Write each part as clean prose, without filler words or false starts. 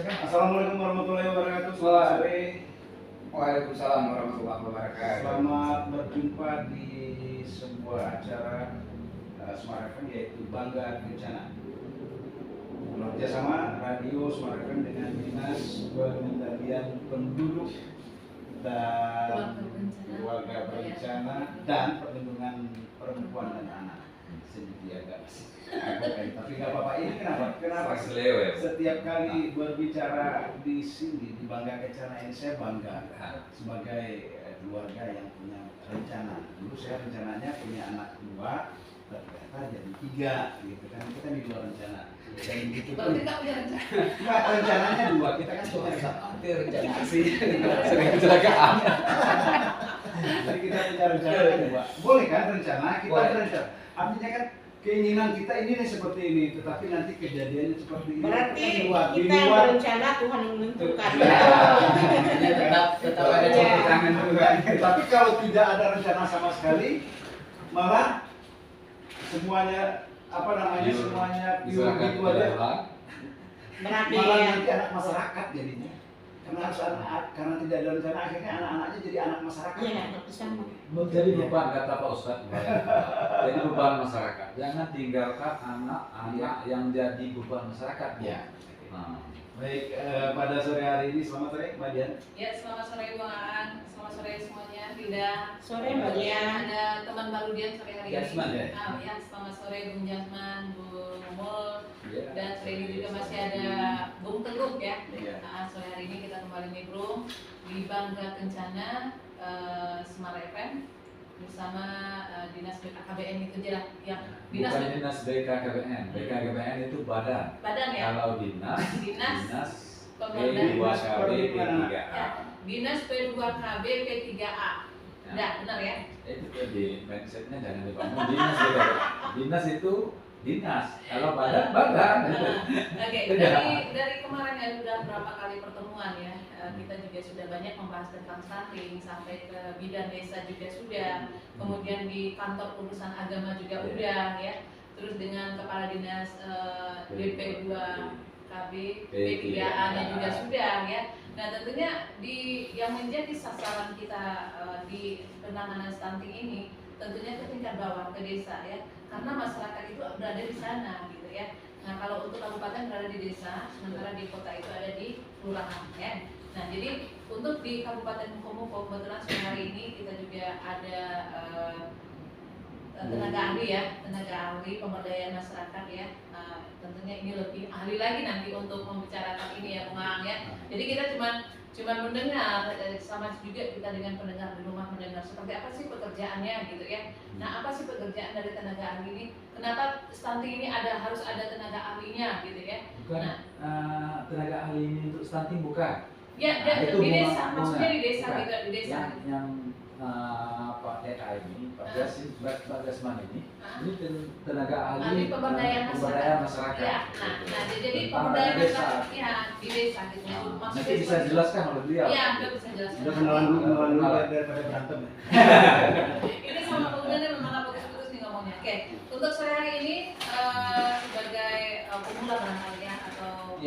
Assalamualaikum warahmatullahi wabarakatuh. Selamat sore. Waalaikumsalam warahmatullahi wabarakatuh. Selamat berjumpa di sebuah acara Smart FM, yaitu Bangga Kencana. Bekerjasama Radio Smart FM dengan Dinas Pengendalian Penduduk dan Keluarga Berencana dan Perlindungan Perempuan dan Anak. Sedikit agak tapi nggak apa-apa. Ini kenapa setiap kali berbicara di sini di Bangga Kencana ini saya bangga sebagai keluarga yang punya rencana. Dulu saya rencananya punya anak 2, ternyata jadi 3 gitu kan. Kita di luar rencana. Dan begitu pun nggak, rencananya 2, kita kan punya Itu rencana sih. Sering kecelakaan. Jadi kita punya rencana 2. Boleh kan rencana? Kita rencana. Artinya kan keinginan kita ini nih seperti ini, tetapi nanti kejadiannya seperti ini. Berarti di kita luar berencana, Tuhan yang menentukan. Tetap ada campur tangan juga. Tapi kalau tidak ada rencana sama sekali, malah semuanya semuanya gitu aja. Berarti Malah nanti anak masyarakat jadinya. Karena tidak ada rencana, akhirnya anak-anaknya jadi anak masyarakat. iya, sama. Menjadi beban, kata Pak Ustadz. Jadi beban masyarakat. Jangan tinggalkan anak-anak yang jadi beban masyarakat. Ya. Nah, Baik, pada sore hari ini, selamat sore Mbak Dian. Ya, selamat sore Bang Aan, selamat sore semuanya. Tidak. Sore Mbak Dian. Ada teman baru Dian sore hari ini. Jasman, ya? Ya, selamat sore Bung Jasman, Bung Mul, ya. dan sore ini juga masih ada Bung Teguh ya. Iya. Sore hari ini kita kembali nimbrung di Bangga Kencana Smart FM bersama Dinas BKKBN itu aja yang Dinas Bukan dinas BKKBN. BKKBN itu badan. Badan ya. Kalau dinas Pemberdayaan P2KB P3A. Ya, Dinas P2KB P3A. Udah, benar ya? Itu di mindsetnya jangan dibangun dinas gitu. Dinas itu dinas. Kalau badan badan. Oke, dari kemarin ya sudah berapa kali pertemuan ya, kita juga sudah banyak membahas tentang stunting, sampai ke bidan desa juga sudah, kemudian di kantor urusan agama juga udah ya, terus dengan kepala dinas BP2KB P3A nya juga sudah ya. Nah tentunya yang menjadi sasaran kita di penanganan stunting ini tentunya ke tingkat bawah, ke desa ya, karena masyarakat itu berada di sana gitu ya. Nah kalau untuk kabupaten berada di desa, sementara di kota itu ada di kelurahan ya. Nah jadi untuk di Kabupaten Komopo kebetulan sore hari ini kita juga ada tenaga ahli ya, tenaga ahli pemberdayaan masyarakat ya. Tentunya ini lebih ahli lagi nanti untuk membicarakan ini ya Bung Ang ya. Jadi kita cuma mendengar, sama juga kita dengan pendengar di rumah mendengar seperti apa sih pekerjaannya gitu ya. Nah apa sih pekerjaan dari tenaga ahli ini? Kenapa stunting ini harus ada tenaga ahlinya gitu ya? Bukan tenaga ahli ini untuk stunting bukan. Ya, Itu di desa, bunga. maksudnya di desa Bukan. gitu, di desa. Yang Pak DA ini, Pak Jasman ini tenaga ahli pemberdayaan masyarakat. Ya, nah jadi pemberdayaan masyarakat ya di desa gitu. Nanti bisa jelaskan oleh beliau. Iya, udah bisa jelaskan. Udah kenalan dulu daripada berantem ya. Ini sama penggunanya memang nggak putus-putus nih ngomongnya. Oke, untuk sore hari ini sebagai pemula barangkali ya atau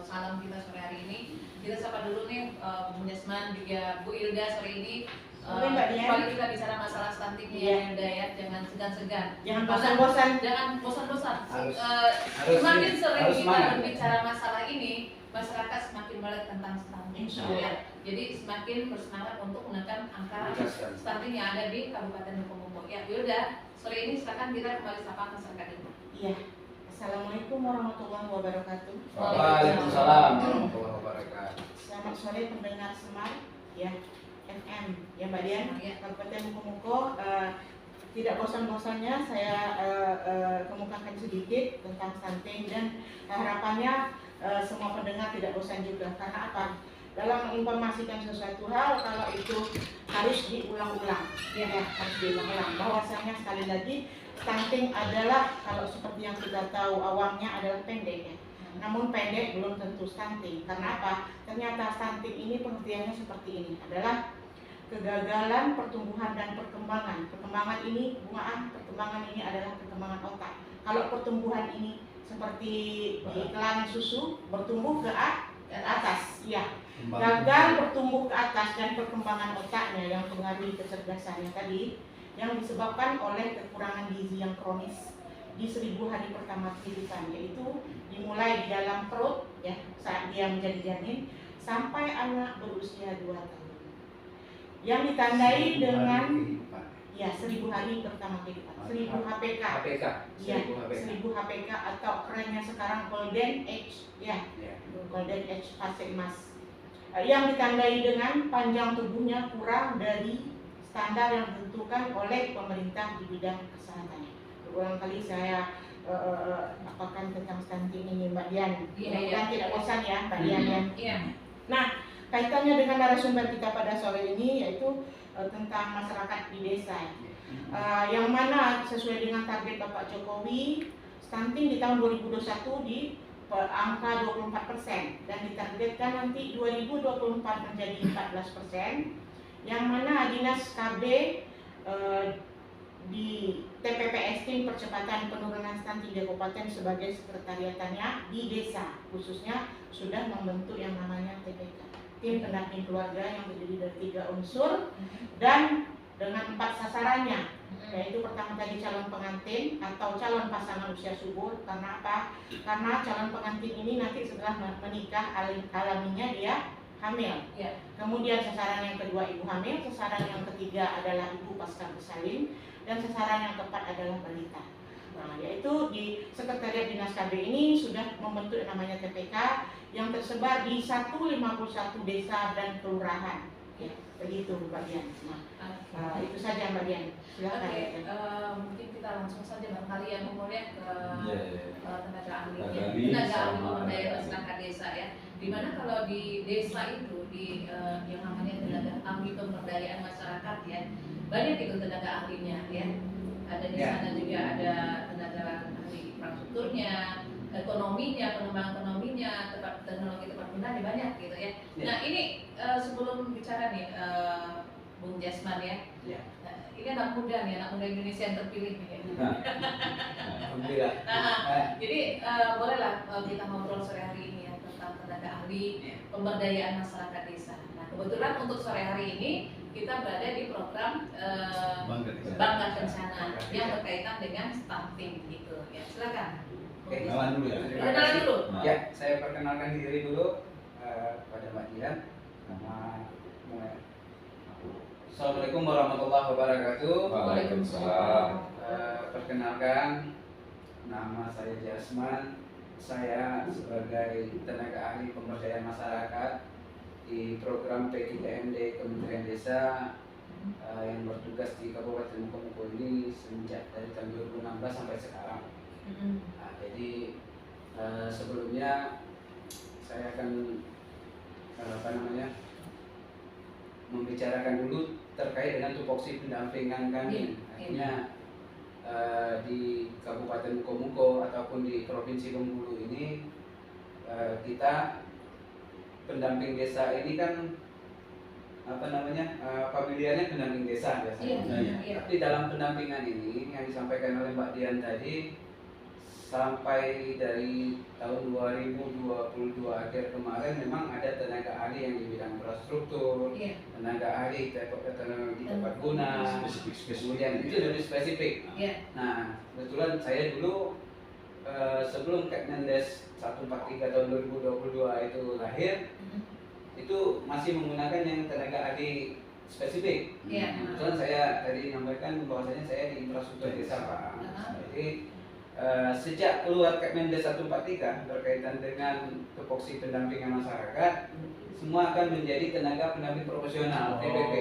salam kita sore hari ini, kita sapa dulu nih Bung Jasman juga Bu Ilda sore ini. Kembali kita bicara masalah stunting ya Ilda ya, jangan segan-segan. Jangan bosan-bosan. Jangan bosan-bosan. Harus Semakin sering kita semangat. berbicara masalah ini, masyarakat semakin melek tentang stunting. Ya. Jadi semakin bersemangat untuk menekan angka stunting yang ada di Kabupaten Komopo. Ya, Ilda, sore ini silakan kita kembali sapa masyarakat ini. Iya. Assalamualaikum warahmatullahi wabarakatuh. Waalaikumsalam warahmatullahi wabarakatuh. Selamat sore pendengar Smart ya FM ya Mbak Dian. Kabupaten Komopo, tidak bosan-bosannya saya kemukakan sedikit tentang stunting dan harapannya semua pendengar tidak bosan juga. Karena apa? Dalam menginformasikan sesuatu hal, kalau itu harus diulang-ulang ya, harus diulang-ulang. Bahwasanya sekali lagi stunting adalah, kalau seperti yang kita tahu awalnya adalah pendek ya. Namun pendek belum tentu stunting. Karena apa? Ternyata stunting ini pengertiannya seperti ini, adalah kegagalan pertumbuhan dan perkembangan. Perkembangan ini perkembangan ini adalah perkembangan otak. Kalau pertumbuhan ini seperti di iklan susu bertumbuh ke atas, ya. Gagal bertumbuh ke atas dan perkembangan otaknya yang mempengaruhi kecerdasannya tadi yang disebabkan oleh kekurangan gizi yang kronis di 1000 hari pertama kehidupan, yaitu dimulai di dalam perut ya saat dia menjadi janin sampai anak berusia 2 tahun. Yang ditandai dengan 1000 hari pertama kehidupan, 1000 HPK. Ya, 1000 HPK atau kerennya sekarang Golden Age, ya. Golden Age fase emas. Yang ditandai dengan panjang tubuhnya kurang dari standar yang ditentukan oleh pemerintah di bidang kesehatannya. Berulang kali saya apakan tentang stunting ini, Mbak Dian. Mudah-mudahan tidak bosan ya, Mbak Dian. Nah, kaitannya dengan narasumber kita pada sore ini yaitu tentang masyarakat di desa. Yang mana sesuai dengan target Bapak Jokowi, stunting di tahun 2021 di angka 24% dan ditargetkan nanti 2024 menjadi 14%, yang mana Dinas KB di TPPS tim percepatan penurunan stunting di kabupaten sebagai sekretariatannya di desa khususnya sudah membentuk yang namanya TPK, tim pendamping keluarga yang terdiri dari 3 unsur dan dengan 4 sasarannya, yaitu pertama tadi calon pengantin atau calon pasangan usia subur. Karena apa? Karena calon pengantin ini nanti setelah menikah alaminya dia hamil. Kemudian sasaran yang kedua ibu hamil, sasaran yang ketiga adalah ibu pasca bersalin, dan sasaran yang keempat adalah balita. Nah, yaitu di Sekretariat Dinas KB ini sudah membentuk yang namanya TPK yang tersebar di 151 desa dan kelurahan. Ya, begitu Mbak Dian. Nah, itu saja Mbak Dian. Silakan. Mungkin kita langsung saja barangkali yang memulai ke tenaga ahli Tenaga ahli pemberdayaan masyarakat desa ya. Dimana kalau di desa itu di yang namanya tenaga ahli pemberdayaan masyarakat ya, banyak itu tenaga ahlinya ya. Ada di sana juga ada tenaga ahli infrastrukturnya, ekonominya, pengembangan ekonominya, teknologi tempat tinggal banyak gitu ya. Nah ini sebelum bicara nih Bung Jasman ya, ini anak muda nih, anak muda Indonesia yang terpilih nih. Alhamdulillah. Jadi bolehlah kita ngobrol sore hari ini ya tentang tenaga ahli pemberdayaan masyarakat desa. Nah kebetulan untuk sore hari ini kita berada di program Bangga Kencana yang berkaitan dengan stunting gitu ya. Silakan. Oke, kenalan dulu ya. Kenalan dulu. Ya, saya perkenalkan diri dulu pada Mbak Dian. Assalamualaikum warahmatullahi wabarakatuh. Waalaikumsalam. Perkenalkan, nama saya Jasman. Saya sebagai tenaga ahli pemberdayaan masyarakat di program P3MD Kementerian Desa yang bertugas di Kabupaten Mukomuko ini sejak dari tahun 2016 sampai sekarang. Nah, jadi sebelumnya saya akan membicarakan dulu terkait dengan tupoksi pendampingan kami. Akhirnya di Kabupaten Mukomuko ataupun di Provinsi Bengkulu ini kita pendamping desa ini kan familiarnya pendamping desa biasanya. Tapi dalam pendampingan ini yang disampaikan oleh Mbak Dian tadi, sampai dari tahun 2022 akhir kemarin memang ada tenaga ahli yang di bidang infrastruktur, tenaga ahli teknologi tepat guna, kemudian itu lebih spesifik. Nah, kebetulan saya dulu sebelum Kepmendes 143 tahun 2022 itu lahir, itu masih menggunakan yang tenaga ahli spesifik. Kebetulan saya tadi menyampaikan bahwasanya saya di infrastruktur desa Pak. Jadi sejak keluar Kepmendes 143 berkaitan dengan tupoksi pendampingan masyarakat, semua akan menjadi tenaga pendamping profesional TPP.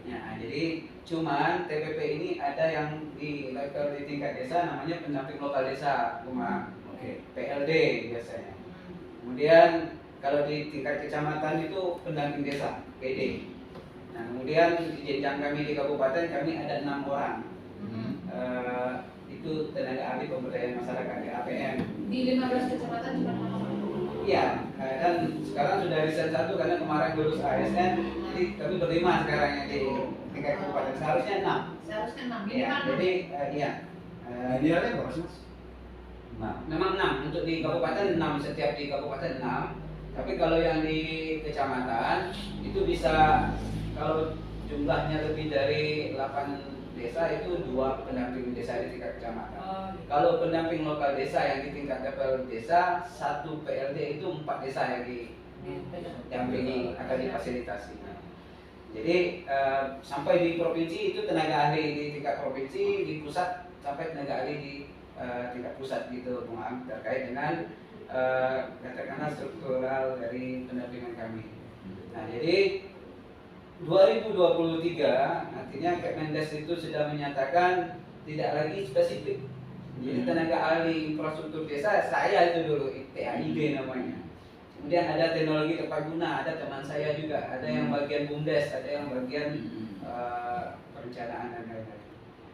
Ya, jadi cuman TPP ini ada yang di level di tingkat desa namanya pendamping lokal desa, PLD biasanya. Kemudian kalau di tingkat kecamatan itu pendamping desa, PD. Nah, kemudian di jenjang kami di kabupaten kami ada 6 orang. Itu tenaga ahli pemberdayaan masyarakat di APM. Di 15 kecamatan cuma 6 orang. Iya, dan sekarang sudah riset 1 karena kemarin lulus ASN Jadi kami berlima sekarang yang di tingkat kabupaten. Seharusnya 6. Seharusnya 6 Iya, minimal. jadi iya. Idealnya berapa sih mas? Nah, Memang 6 untuk di kabupaten 6, setiap di kabupaten 6. Tapi kalau yang di kecamatan itu bisa, kalau jumlahnya lebih dari 8 desa itu 2 pendamping desa di tingkat kecamatan. Oh, gitu. Kalau pendamping lokal desa yang di tingkat level desa, 1 PLD itu 4 desa yang didampingi akan difasilitasi. Jadi sampai di provinsi itu tenaga ahli di tingkat provinsi, di pusat sampai tenaga ahli di tingkat pusat gitu Bung Am, terkait dengan katakanlah struktural dari pendampingan kami. Nah jadi 2023 artinya Kemendes itu sudah menyatakan tidak lagi spesifik. Jadi tenaga ahli infrastruktur desa saya itu dulu TAID namanya. Kemudian ada teknologi tepat guna, ada teman saya juga, ada yang bagian BUMDes, ada yang bagian perencanaan dan lain-lain.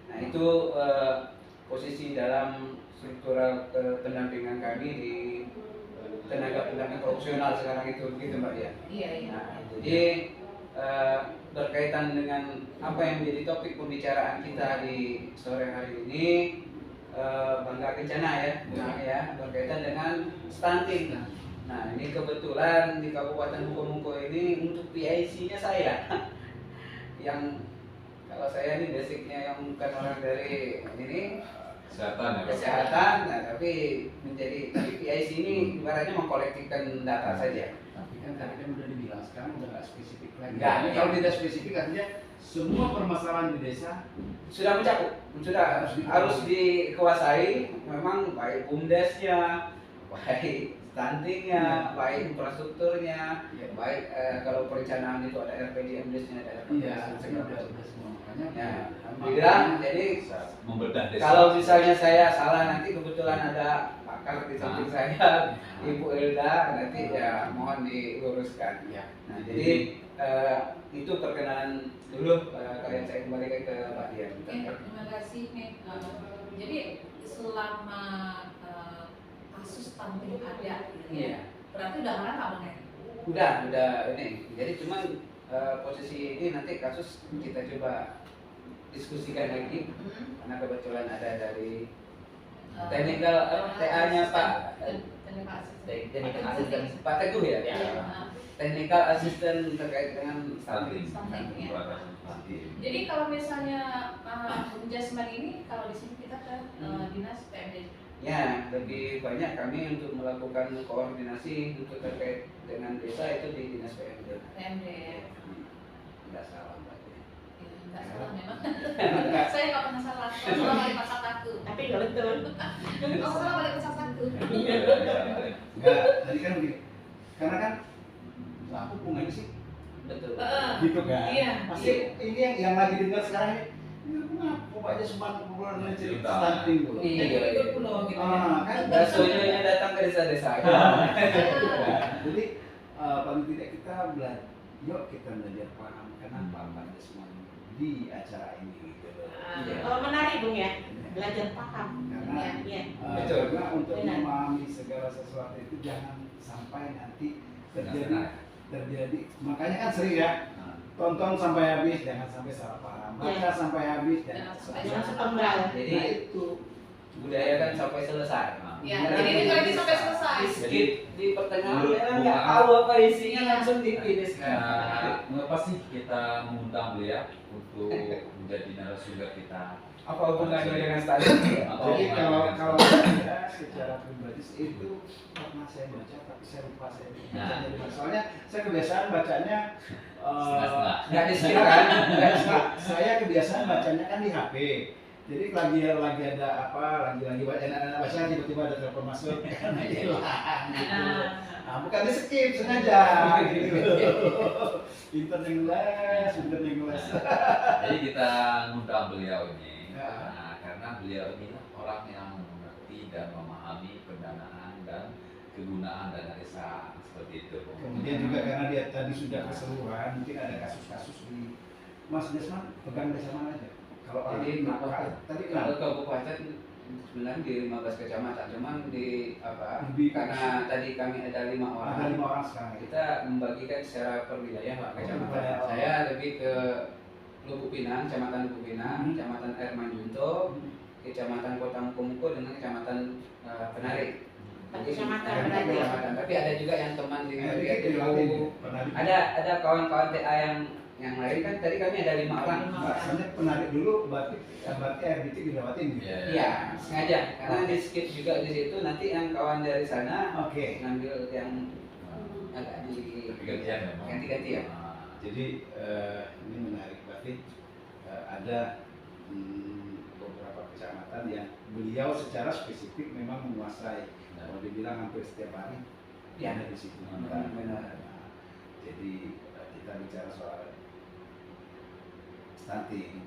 Nah itu posisi dalam struktural pendampingan kami di tenaga pendamping profesional sekarang itu, gitu Mbak Dian. Iya, iya. Nah, jadi berkaitan dengan apa yang menjadi topik pembicaraan kita di sore hari ini, Bangga Kencana ya, nah, ya berkaitan dengan stunting. Nah ini kebetulan di Kabupaten Bukomungko ini untuk PIC-nya saya, yang kalau saya ini basicnya yang bukan orang dari ini kesehatan ya. kesehatan, nah, tapi PIC ini ibaratnya mengkolektifkan data saja. Tapi kan tadi kan udah dibilang sekarang udah nggak spesifik lagi. Nggak, Ini iya. kalau tidak spesifik artinya semua permasalahan di desa Sudah mencakup, sudah harus dikuasai. Memang baik BUMDesnya, baik stuntingnya, baik infrastrukturnya, baik kalau perencanaan itu ada RPJMDesnya, ada iya segala udah macam. semua makanya Ya, alhamdulillah. Jadi Bisa membedah desa. kalau misalnya saya salah, nanti kebetulan ada pakar di samping saya, Ibu Elda, nanti ya mohon diluruskan. ya. Nah, jadi itu perkenalan dulu, kalian saya kembalikan ke Mbak Dian. Oke, terima kasih nih. Jadi selama kasus stunting ada, gitu ya. Iya. Berarti udah nggak Bang ya? Udah ini. Jadi cuman posisi ini nanti kasus kita coba diskusikan lagi, karena kebetulan ada dari teknikal TA-nya Pak Teknikal asisten. Pak Teguh ya. Iya. Technical assistant terkait dengan stunting. Stunting. Jadi kalau misalnya adjustment ini, kalau di sini kita ke dinas PMD. Ya, lebih banyak kami untuk melakukan koordinasi untuk terkait dengan desa itu di dinas PMD. PMD. Tidak salah Mbak. Enggak salah memang. Saya nggak pernah salah. Kalau salah balik pasal satu. Tapi nggak betul. Kalau salah balik pasal satu. Enggak, tadi kan begini. Karena kan aku punggungnya sih Betul. gitu kan. Iya. Pasti ini yang lagi dengar sekarang ini. Kok aja sempat bulan cerita stunting dulu. Iya. Itu pulau gitu. Kan Baksonya datang ke desa-desa. Jadi paling tidak kita belajar, yuk kita belajar paham kenapa pada semuanya di acara ini gitu. Iya. Kalau menarik Bung ya, belajar paham. Karena Iya. Betul. karena untuk Benar. memahami segala sesuatu itu jangan sampai nanti terjadi. Makanya kan sering ya, tonton sampai habis, jangan sampai salah paham. Baca sampai habis, jangan Jangan sepenggal. Jadi Nah, itu budayakan sampai selesai. Ya, jadi itu lagi sampai selesai. Skip di pertengahan Menurut ya, Bung nggak Am, tahu apa isinya Iya. langsung dipilih. Mengapa sih kita mengundang beliau untuk menjadi narasumber kita? Apa hubungannya dengan stunting? Jadi kalau saya secara pribadi itu pernah saya baca tapi saya lupa saya baca dari mana. Soalnya saya kebiasaan bacanya Nggak di skip kan? saya kebiasaan bacanya kan di HP. Jadi lagi ada apa, lagi baca anak-anak baca tiba-tiba ada telepon masuk kan hilang gitu. Nah, bukan di skip sengaja gitu. Internet yang les. Jadi kita ngundang beliau ini Ya. karena beliau ini orang yang mengerti dan memahami pendanaan dan kegunaan dana desa seperti itu. Kemudian juga karena dia tadi sudah keseluruhan, mungkin ada kasus-kasus di Mas Desman pegang desa mana aja? Kalau orang Jadi tadi kalau kabupaten sebenarnya di 15 kecamatan, cuman di apa? Lebih Karena tadi kami ada 5 orang. ada 5 orang sekarang. Kita membagikan secara per wilayah Pak kecamatan. wilayah. Saya lebih ke Lubuk Pinang, Kecamatan Lubuk Pinang, Kecamatan Air Manjunto, Kecamatan Kota Mukomuko dengan Kecamatan Penari. Kecamatan Ada berarti. kecamatan, tapi ada juga yang teman di Kita dilatih. ada kawan-kawan TA yang lain kan tadi kami ada 5 orang. Bahasanya penarik dulu berarti RBT dilewatin gitu. Iya, sengaja karena di skip juga di situ nanti yang kawan dari sana Oke. ngambil yang agak di Gantian memang. ganti-ganti ya. Jadi ini menarik berarti ada beberapa kecamatan yang beliau secara spesifik memang menguasai. Kalau dibilang hampir setiap hari Ya. ada di situ. Benar. Nah, jadi kita bicara soal stunting,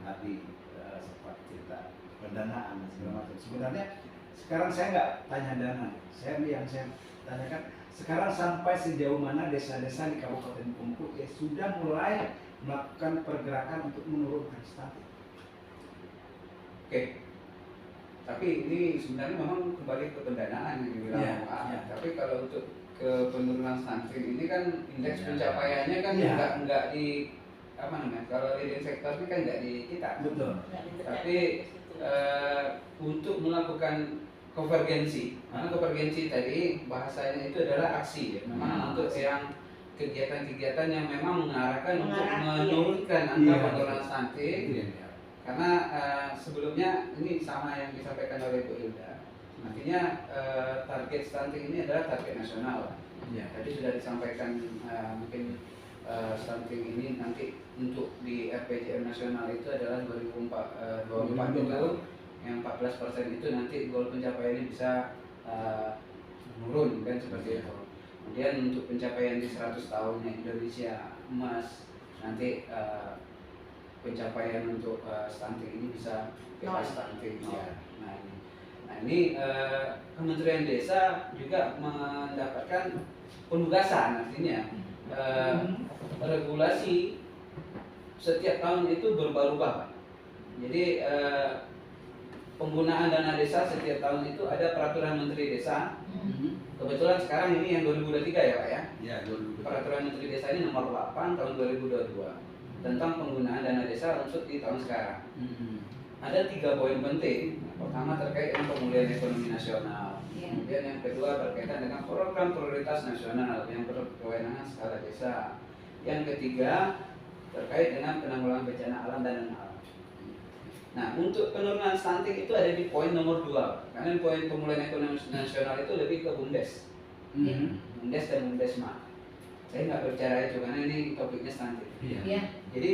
tadi sempat cerita pendanaan dan segala macam. Sebenarnya sekarang saya nggak tanya dana, yang saya tanyakan sekarang sampai sejauh mana desa-desa di Kabupaten Mukomuko sudah mulai melakukan pergerakan untuk menurunkan stunting. Oke. Tapi ini sebenarnya memang kembali ke pendanaan yang dibilang Iya, Pak. iya. Tapi kalau untuk ke penurunan stunting ini kan indeks Iya. pencapaiannya kan Iya. nggak di apa namanya? Kalau leading sector ini kan nggak di kita. Betul. Tapi untuk melakukan konvergensi, karena konvergensi tadi bahasanya itu adalah aksi ya. Memang untuk yang kegiatan-kegiatan yang memang mengarahkan untuk menurunkan angka Iya. penurunan stunting. Karena sebelumnya ini sama yang disampaikan oleh Bu Hilda. Artinya target stunting ini adalah target nasional. Iya. Tadi sudah disampaikan mungkin stunting ini nanti untuk di RPJM nasional itu adalah 2024 itu yang 14% itu nanti goal pencapaiannya bisa menurun kan seperti itu. Kemudian untuk pencapaian di 100 tahunnya Indonesia emas nanti pencapaian untuk stunting ini bisa bebas stunting. Ya. Nah ini Kementerian Desa juga mendapatkan penugasan artinya regulasi setiap tahun itu berubah-ubah. Jadi penggunaan dana desa setiap tahun itu ada peraturan Menteri Desa. Kebetulan sekarang ini yang 2023 ya Pak ya. Ya, Peraturan Menteri Desa ini nomor 8 tahun 2022 tentang penggunaan dana desa untuk di tahun sekarang. Ada 3 poin penting. Pertama terkait dengan pemulihan ekonomi nasional. Kemudian yang kedua berkaitan dengan program prioritas nasional yang berkewenangan skala desa. Yang ketiga terkait dengan penanggulangan bencana alam dan non-alam. Nah, untuk penurunan stunting itu ada di poin nomor 2. Karena poin pemulihan ekonomi nasional itu lebih ke BUMDes. BUMDes dan BUMDesma. Saya nggak berbicara itu karena ini topiknya stunting. Jadi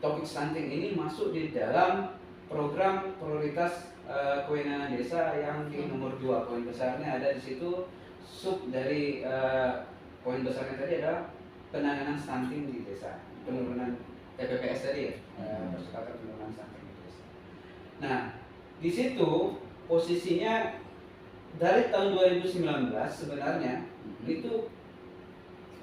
topik stunting ini masuk di dalam program prioritas kewenangan desa yang di nomor 2. Poin besarnya ada di situ. Sub dari poin besarnya tadi adalah penanganan stunting di desa, penurunan TPPS tadi ya, percepatan penurunan stunting di desa. Nah, di situ posisinya dari tahun 2019 sebenarnya itu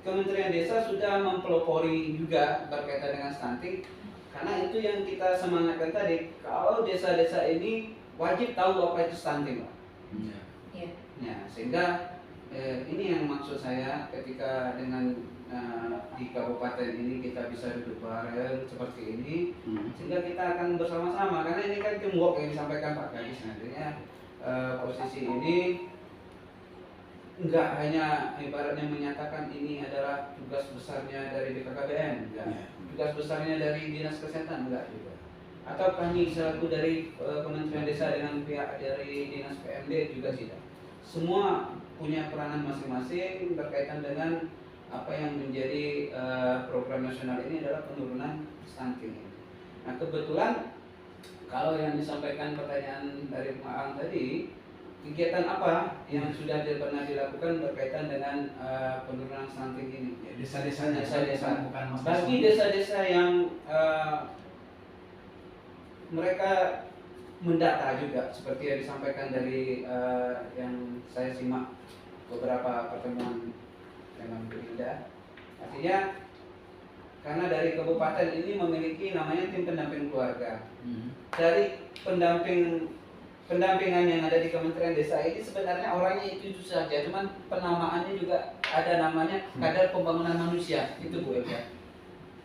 Kementerian Desa sudah mempelopori juga berkaitan dengan stunting, karena itu yang kita semangatkan tadi, kalau desa-desa ini wajib tahu apa itu stunting, Pak. Ya, sehingga ini yang maksud saya ketika dengan di kabupaten ini kita bisa duduk bareng seperti ini, sehingga kita akan bersama-sama, karena ini kan teamwork yang disampaikan Pak Gadis. Nantinya posisi ini enggak hanya ibaratnya menyatakan ini adalah tugas besarnya dari BKKBN, enggak. Tugas besarnya dari Dinas Kesehatan, enggak juga. Atau kami selaku dari Kementerian Desa dengan pihak dari Dinas PMD juga tidak. Semua punya peranan masing-masing berkaitan dengan apa yang menjadi program nasional ini adalah penurunan stunting. Nah, kebetulan kalau yang disampaikan pertanyaan dari Pak Ang tadi, kegiatan apa yang sudah pernah dilakukan berkaitan dengan penurunan stunting ini? Ya, desa-desanya, Desa-desa. bukan mas Bagi desa-desa yang mereka mendata juga, seperti yang disampaikan dari yang saya simak beberapa pertemuan dengan Bu Hilda. Artinya karena dari kabupaten ini memiliki namanya tim pendamping keluarga. Hmm. Dari pendampingan yang ada di Kementerian Desa ini sebenarnya orangnya itu saja, cuman penamaannya juga ada namanya Kader Pembangunan Manusia, itu Bu Elga.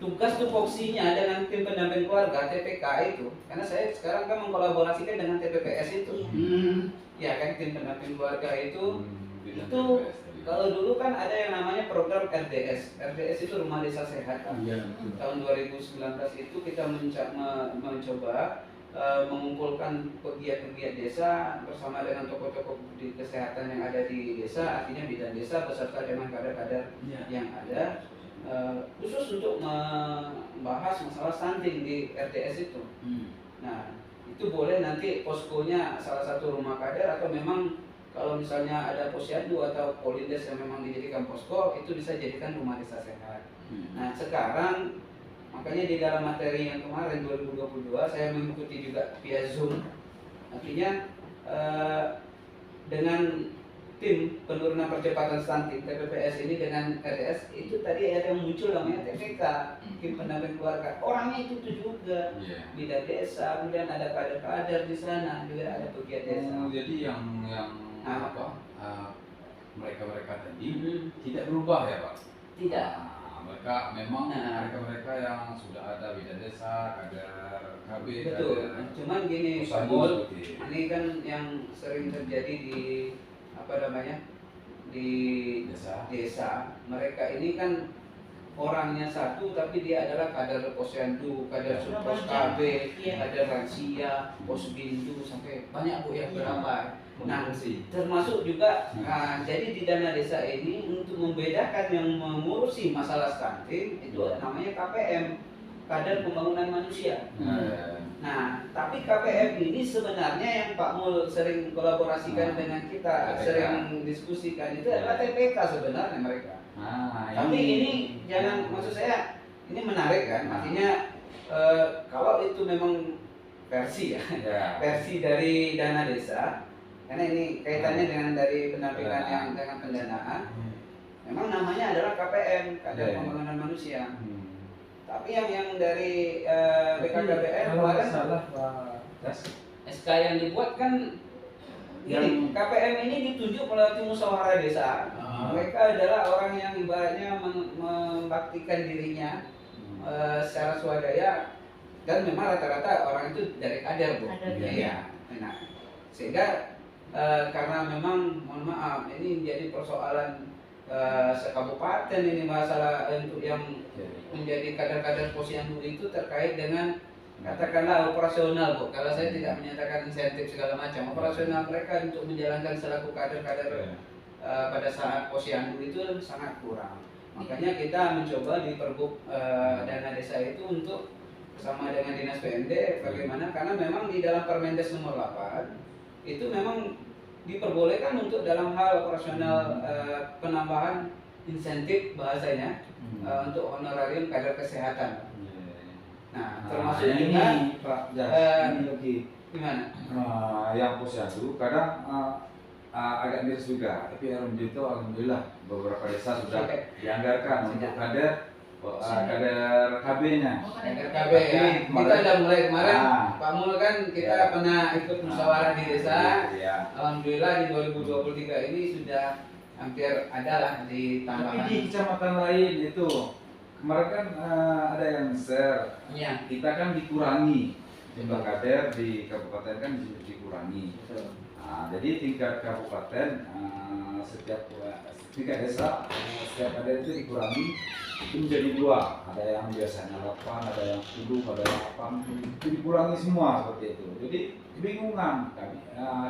Tugas tupoksinya dengan tim pendamping keluarga TPK itu, karena saya sekarang kan mengkolaborasikan dengan TPPS itu, ya kan, tim pendamping keluarga itu kalau dulu kan ada yang namanya program RDS. RDS itu Rumah Desa Sehat. Tahun 2019 itu kita mencoba mengumpulkan pegiat-pegiat desa bersama dengan tokoh-tokoh di kesehatan yang ada di desa, artinya bidan desa beserta dengan kader-kader yang ada, khusus untuk membahas masalah stunting di RDS itu. Nah, itu boleh nanti poskonya salah satu rumah kader, atau memang kalau misalnya ada posyandu atau polindes yang memang dijadikan posko, itu bisa jadikan rumah desa sehat. Nah, sekarang makanya di dalam materi yang kemarin 2022 saya mengikuti juga via Zoom. Artinya dengan tim penurunan percepatan stunting TPPS ini dengan RDS itu tadi ada yang muncul namanya TPK, tim pendamping keluarga. Orangnya itu juga bidan desa, kemudian ada kader-kader di sana, juga ada pegiat desa. Jadi yang mereka tadi tidak berubah ya Pak? Tidak. Mereka memang mereka yang sudah ada bidan desa, kader KB. Betul. Cuman gini Pak Mul, ini kan yang sering terjadi di di desa. Mereka ini kan orangnya satu, tapi dia adalah kader posyandu, kader pos KB, kader lansia, pos bindu, sampai banyak Bu yang berapa. Nah, termasuk juga jadi di dana desa ini untuk membedakan yang mengurusi masalah stunting itu namanya KPM, Kader Pembangunan Manusia. Nah, tapi KPM ini sebenarnya yang Pak Mul sering kolaborasikan dengan kita, sering diskusikan itu adalah TPK sebenarnya mereka. Tapi ini jangan, maksud saya ini menarik kan, artinya kalau itu memang versi versi dari dana desa, karena ini kaitannya dengan dari pendampingan yang dengan pendanaan, memang namanya adalah KPM, Kader Pembangunan Manusia. Tapi yang dari BKKBN kemarin SK yang dibuat kan ini KPM ini ditunjuk melalui musyawarah desa. Mereka adalah orang yang ibaratnya membaktikan dirinya secara swadaya, dan memang rata-rata orang itu dari kader Bu. Iya. Nah, sehingga karena memang mohon maaf ini menjadi persoalan sekabupaten ini, masalah untuk yang menjadi kader-kader posyandu itu terkait dengan katakanlah operasional Bu. Kalau saya tidak menyatakan insentif segala macam, operasional mereka untuk menjalankan selaku kader-kader pada saat posyandu itu sangat kurang. Makanya kita mencoba di Pergub dana desa itu untuk bersama dengan Dinas PMD bagaimana, karena memang di dalam Permendes nomor 8 itu memang diperbolehkan untuk dalam hal operasional penambahan insentif bahasanya untuk honorarium kader kesehatan. Nah, termasuk juga Pak Jas, ini lagi gimana? yang posyandu kadang agak miris juga, tapi alhamdulillah beberapa desa sudah dianggarkan untuk kader KB-nya. Kader KB ya. Kita sudah mulai kemarin, Pak Mul kan kita pernah ikut musyawarah di desa. Alhamdulillah di 2023 ini sudah hampir ada lah di tambahan. Tapi di kecamatan lain itu kemarin kan ada yang share. Kita kan dikurangi jumlah kader di kabupaten kan dikurangi. Jadi tingkat kabupaten setiap tingkat desa setiap kader itu dikurangi, itu menjadi 2. Ada yang biasanya 8, ada yang 10, ada yang 8, itu dikurangi semua seperti itu. Jadi kebingungan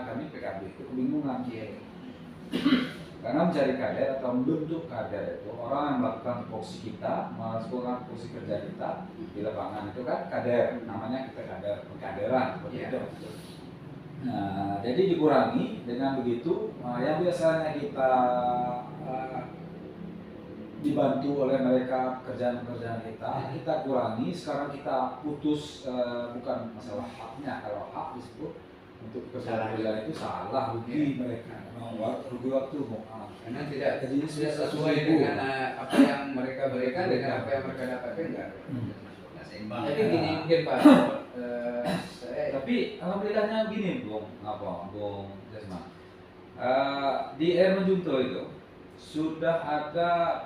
kami PKB itu kebingungan. Karena mencari kader atau membentuk kader itu orang yang melakukan tupoksi kita, melakukan tupoksi kerja kita di lapangan itu kan kader, namanya kita kaderan seperti itu. Nah, jadi dikurangi dengan begitu, yang biasanya kita dibantu oleh mereka pekerjaan-pekerjaan kita kurangi, sekarang kita putus, bukan masalah haknya, kalau hak disebut untuk kesalahan itu salah, rugi mereka, rugi waktu karena tidak jadi ini tidak sudah sesuai seribu. dengan apa yang mereka berikan dengan apa yang mereka dapatkan enggak. Nggak seimbang. Jadi gini mungkin Pak, saya Tapi alhamdulillahnya gini Bung Jasman, di Air Menjunto itu sudah ada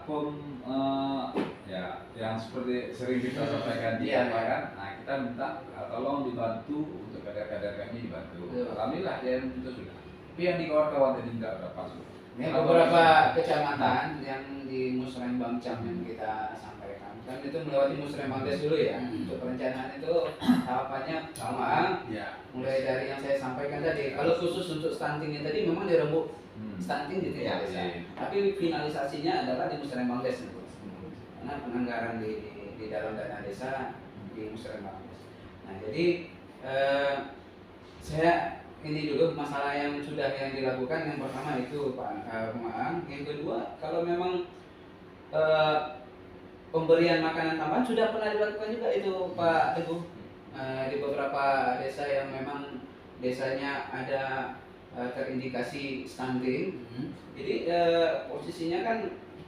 ya yang seperti sering kita sampaikan di Iya. kan, nah kita minta tolong dibantu untuk kader-kader kami dibantu. Betul. Alhamdulillah di Air Menjunto sudah. Tapi yang di kawan-kawan tadi enggak berapa sudah. ya, beberapa kecamatan yang di Musrembang Cam yang kita sampaikan kan itu melewati Musrembang Des dulu ya. Untuk perencanaan itu tahapannya sama. Ya. Mulai dari yang saya sampaikan tadi, kalau khusus untuk stuntingnya tadi memang dirembuk stunting di tingkat desa, tapi finalisasinya adalah di Musrembang Des itu. Karena penganggaran di dalam dana desa di Musrembang Des. Nah jadi saya ini dulu masalah yang sudah yang dilakukan. Yang pertama itu Pak Maang. Yang kedua, kalau memang pemberian makanan tambahan sudah pernah dilakukan juga itu Pak Teguh di beberapa desa yang memang desanya ada terindikasi stunting. Jadi posisinya kan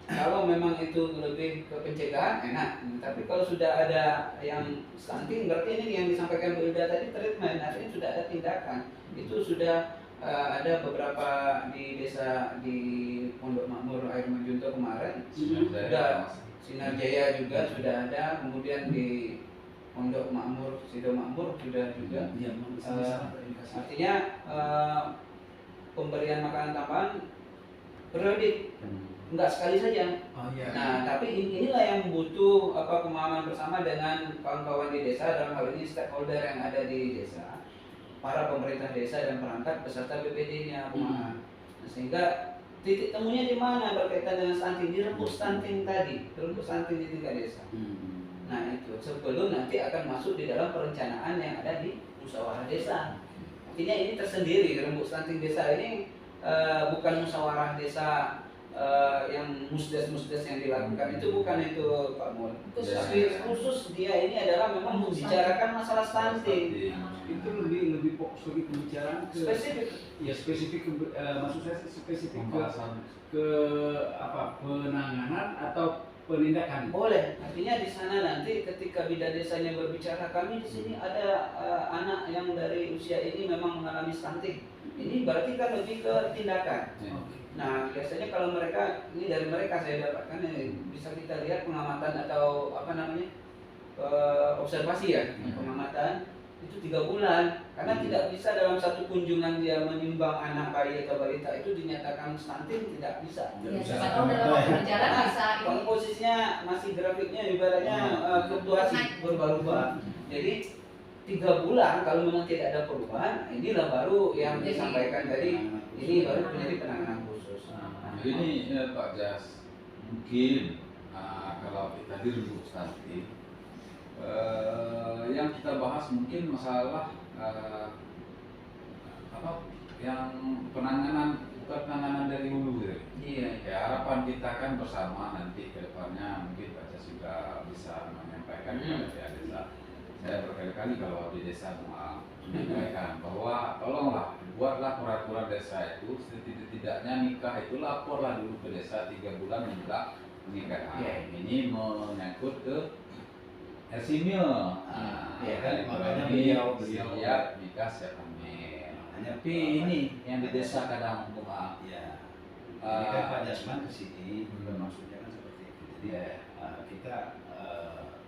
kalau memang itu lebih ke pencegahan enak, tapi kalau sudah ada yang stunting berarti ini yang disampaikan Bu Ida tadi treatment, artinya sudah ada tindakan. Itu sudah ada beberapa di desa di Pondok Makmur Air Menjunto kemarin sudah Sinar Jaya juga sudah ada, kemudian di Pondok Makmur Sido Makmur sudah juga. Artinya pemberian makanan tambahan periodik, enggak sekali saja. Nah, tapi inilah yang butuh pemahaman bersama dengan kawan-kawan di desa, dalam hal ini stakeholder yang ada di desa, para pemerintah desa dan perangkat beserta BPD-nya pemahaman. Sehingga titik temunya di mana berkaitan dengan stunting, dirembuk stunting tadi, dirembuk stunting di tingkat desa. Nah itu sebelum nanti akan masuk di dalam perencanaan yang ada di musyawarah desa. Artinya ini tersendiri, rembuk stunting desa ini bukan musyawarah desa yang musdes yang dilakukan, itu bukan itu Pak Mul. Tapi khusus dia ini adalah memang membicarakan masalah stunting. Itu lebih fokus lagi pembicaraan ke Spesifik. ya spesifik maksud saya spesifik ke apa penanganan atau penindakan. Boleh. Artinya di sana nanti ketika bidan desanya berbicara, kami di sini ada anak yang dari usia ini memang mengalami stunting. Ini berarti kan lebih ke tindakan. Nah biasanya kalau mereka, ini dari mereka saya dapatkan bisa kita lihat pengamatan atau observasi ya, pengamatan itu 3 bulan, karena tidak bisa dalam satu kunjungan dia menimbang anak bayi atau balita itu dinyatakan stunting, tidak bisa. Ya, siapa tahu dalam waktu berjalan bisa Kalau ini. posisinya masih grafiknya ibaratnya fluktuasi berubah-ubah. Jadi 3 bulan kalau memang tidak ada perubahan, inilah baru yang disampaikan tadi, ini baru menjadi penanganan khusus. Ini Pak Jas, mungkin kalau kita dirembuk stunting, yang kita bahas mungkin masalah yang penanganan, bukan penanganan dari hulu gitu. Iya. Ya harapan kita kan bersama nanti ke depannya mungkin Pak Jas juga bisa menyampaikan kepada pihak desa. Saya berkali-kali kalau di desa menyampaikan bahwa tolonglah buatlah peraturan desa itu setidaknya nikah itu laporlah dulu ke desa 3 bulan menjelang pernikahan. Ini menyangkut ke Ersimil. Ya kan, makanya beliau beliau nikah siap hamil. Tapi ini yang di desa kadang ya. Ini kan Pak Jasman kesini, maksudnya kan seperti itu. Jadi kita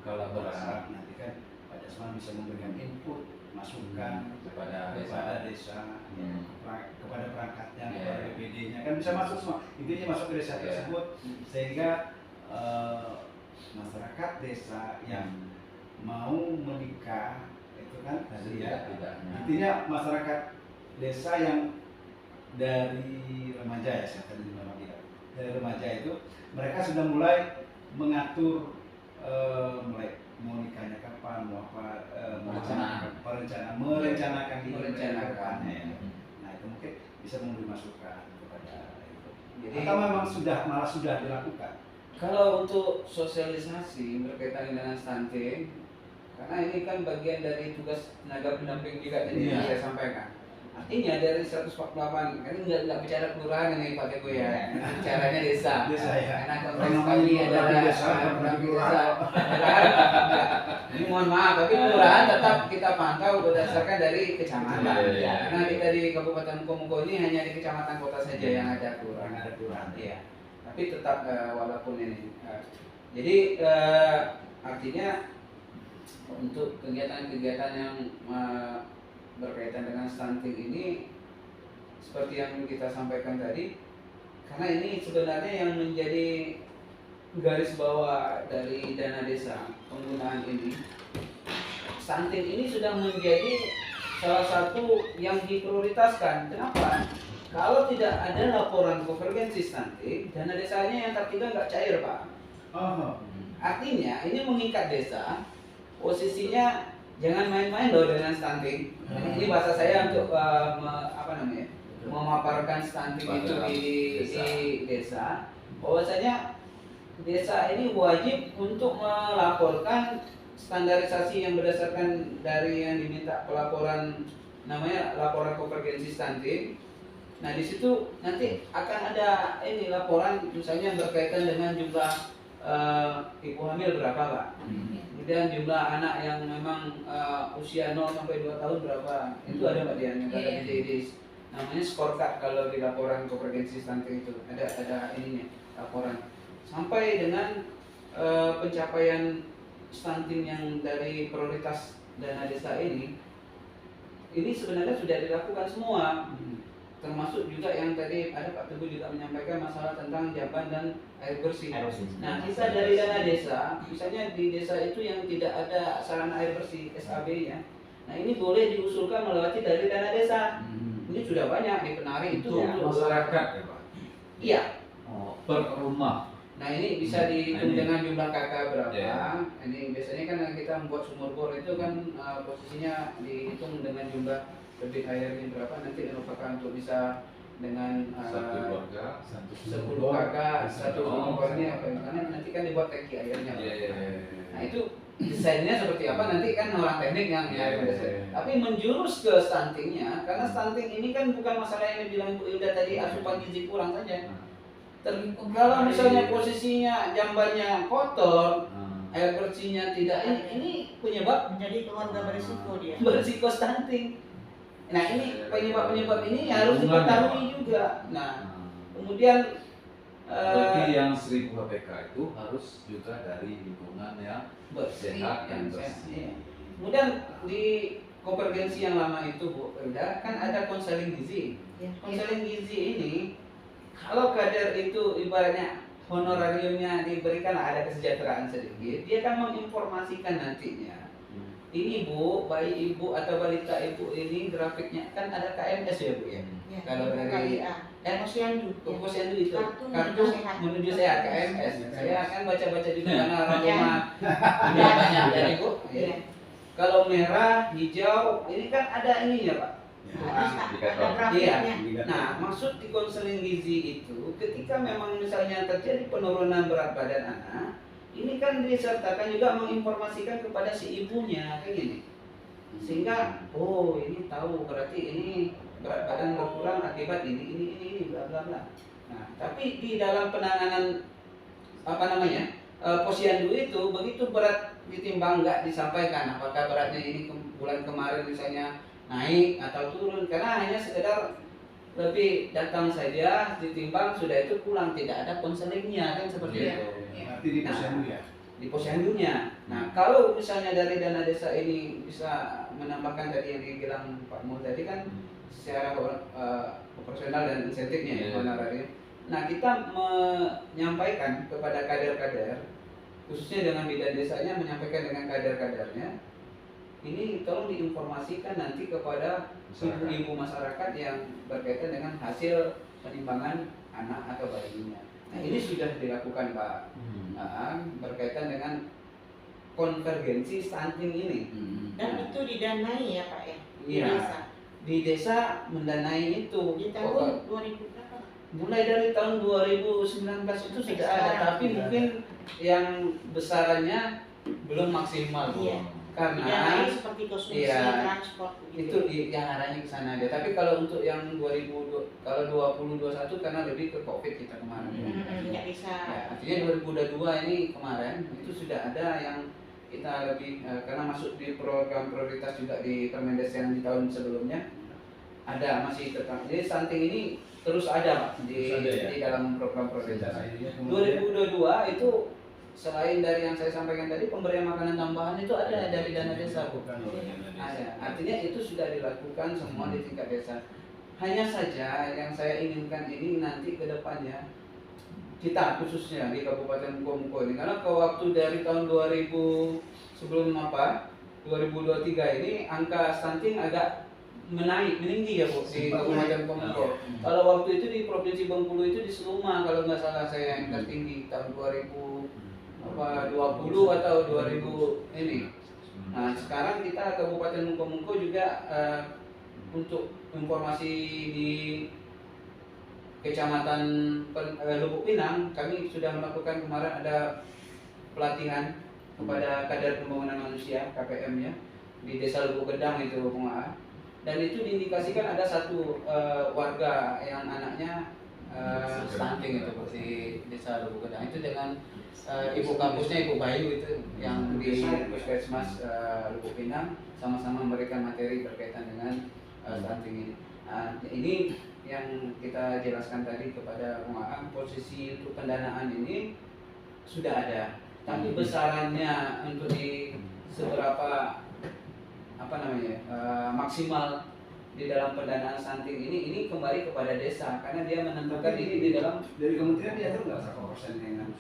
kolaborasi. nanti kan Pak Jasman bisa memberikan input, masukan kepada desa, kepada perangkatnya, kepada BPD-nya, kan bisa masuk semua. Intinya masuk ke desa tersebut sehingga masyarakat desa yang mau menikah itu kan tadi ya, intinya masyarakat desa yang dari remaja ya, saya tadi dari remaja itu mereka sudah mulai mengatur mulai mau nikahnya kapan, mau apa, merencanakan kedepannya ya. Nah itu mungkin bisa memberi masukan kepada itu. Jadi, atau memang malah sudah dilakukan. Kalau untuk sosialisasi berkaitan dengan stunting, karena ini kan bagian dari tugas tenaga pendamping juga tadi yang saya sampaikan. Artinya dari 148 kan nggak bicara kelurahan ini Pak Teguh ya, bicaranya desa. Desa ya. Karena konteks kami adalah desa, program kelurahan. desa. Ini mohon maaf, tapi kelurahan tetap kita pantau berdasarkan dari kecamatan. Iya. Karena kita di Kabupaten Komuko ini hanya di kecamatan kota saja yang ada kelurahan. Ada kelurahan. Iya. Tapi tetap walaupun ini. Jadi artinya untuk kegiatan-kegiatan yang berkaitan dengan stunting ini seperti yang kita sampaikan tadi, karena ini sebenarnya yang menjadi garis bawah dari dana desa penggunaan ini, stunting ini sudah menjadi salah satu yang diprioritaskan. Kenapa? Kalau tidak ada laporan konvergensi stunting, dana desanya yang tertinggal nggak cair Pak. Oh. Artinya ini mengikat desa, posisinya jangan main-main loh dengan stunting. Ini bahasa saya untuk memaparkan stunting itu di desa. Bahwasanya desa ini wajib untuk melaporkan standarisasi yang berdasarkan dari yang diminta pelaporan, namanya laporan konvergensi stunting. Nah di situ nanti akan ada ini laporan misalnya berkaitan dengan jumlah ibu hamil berapa Pak, kemudian jumlah anak yang memang usia 0 sampai 2 tahun berapa, itu ada Mbak Dian yang ada di namanya scorecard kalau di laporan konvergensi stunting itu ada ininya laporan sampai dengan pencapaian stunting yang dari prioritas dana desa ini sebenarnya sudah dilakukan semua. Termasuk juga yang tadi ada Pak Teguh juga menyampaikan masalah tentang jamban dan air bersih. Nah kita dari dana desa, misalnya di desa itu yang tidak ada sarana air bersih SAB-nya, nah ini boleh diusulkan melewati dari dana desa. Ini sudah banyak di Penari itu untuk masyarakat ya Pak? Iya. Oh, per rumah. Nah ini bisa dihitung dengan jumlah kakak berapa. Yeah. Ini biasanya kan kita membuat sumur bor itu kan posisinya dihitung dengan jumlah debit airnya berapa, nanti merupakan untuk bisa dengan Satu keluarga, 10 kakak, satu sumur ini apa, karena nanti kan dibuat tangki airnya. Nah itu desainnya seperti apa nanti kan orang teknik yang tapi menjurus ke stuntingnya, karena stunting ini kan bukan masalah yang dibilang Bu Ilda tadi asupan gizi kurang saja. Kalau misalnya posisinya jambannya kotor, air bersihnya tidak, ini penyebab Menjadi keluarga berisiko dia. berisiko stunting. Nah ini penyebab ini harus diketahui juga. Nah kemudian Berarti yang 1000 HPK itu harus juga dari lingkungan yang sehat dan bersih. Kemudian di konvergensi yang lama itu Bu Ilda kan ada konseling gizi. Konseling gizi ini kalau kader itu ibaratnya honorariumnya diberikan ada kesejahteraan sedikit, dia akan menginformasikan nantinya. Ini Bu, bayi ibu atau balita ibu ini grafiknya kan ada KMS ya Bu ya. Kalau dari Posyandu itu kartu menuju sehat KMS. Saya akan baca-baca di mana rumah banyak dari Bu. Kalau merah, hijau, ini kan ada ininya Pak. Iya. Nah, maksud di konseling gizi itu ketika memang misalnya terjadi penurunan berat badan anak, ini kan disertakan juga menginformasikan kepada si ibunya kayak gini. Sehingga oh ini tahu berarti ini berat badan berkurang akibat ini bla bla bla. Nah, tapi di dalam penanganan posyandu itu begitu berat ditimbang nggak disampaikan apakah beratnya ini bulan kemarin misalnya naik atau turun, karena hanya sekedar lebih datang saja ditimbang sudah itu pulang, tidak ada konselingnya kan seperti itu. Berarti di posyandu ya? Di posyandunya. Nah kalau misalnya dari dana desa ini bisa menambahkan tadi yang dibilang Pak Mul tadi kan secara operasional dan insentifnya ya honorarium. Nah kita menyampaikan kepada kader-kader khususnya dengan bidan desanya menyampaikan dengan kader-kadernya ini tolong diinformasikan nanti kepada ibu-ibu masyarakat yang berkaitan dengan hasil penimbangan anak atau bayinya. Nah ini sudah dilakukan Pak, berkaitan dengan konvergensi stunting ini. Dan itu didanai ya Pak ya? Iya. Di desa mendanai itu. Di tahun 2000 berapa? Mulai dari tahun 2019 itu sudah ada, tapi mungkin yang besarannya belum maksimal. Iya. karena Didanai seperti konsumsi, iya, transport itu yang arahnya ke sana aja. Tapi kalau untuk yang 2021 karena lebih ke Covid kita kemarin. tidak bisa. Ya, artinya 2022 ini kemarin itu sudah ada yang kita lebih karena masuk di program prioritas juga di Permendes yang di tahun sebelumnya ada masih tetap. Jadi stunting ini terus ada Pak di dalam program prioritas. 2022 itu selain dari yang saya sampaikan tadi pemberian makanan tambahan itu ada dari dana desa Bu. Ada. Artinya itu sudah dilakukan semua di tingkat desa. Hanya saja yang saya inginkan ini nanti ke depannya kita khususnya di Kabupaten Muko ini karena ke waktu dari tahun 2000 sebelum 2023 ini angka stunting agak meninggi ya Bu di Kabupaten Muko. Kalau waktu itu di Provinsi Bengkulu itu di Seluma kalau nggak salah saya yang tertinggi tahun 2020 atau 2000 ini. Nah sekarang kita Kabupaten Muko juga untuk informasi di Kecamatan Lubuk Pinang, kami sudah melakukan kemarin ada pelatihan kepada kader pembangunan manusia (KPM) ya di Desa Lubuk Gedang itu Bunga. Dan itu diindikasikan ada satu warga yang anaknya stunting itu di Desa Lubuk Gedang itu dengan ibu kampusnya Ibu Bayu itu yang di Puskesmas Lubuk Pinang sama-sama memberikan materi berkaitan dengan stunting ini. Nah, ini yang kita jelaskan tadi kepada pengarang posisi untuk pendanaan ini sudah ada, tapi besarannya untuk di seberapa maksimal di dalam pendanaan stunting ini kembali kepada desa karena dia menentukan ini di dalam dari kementerian diatur nggak berapa persen yang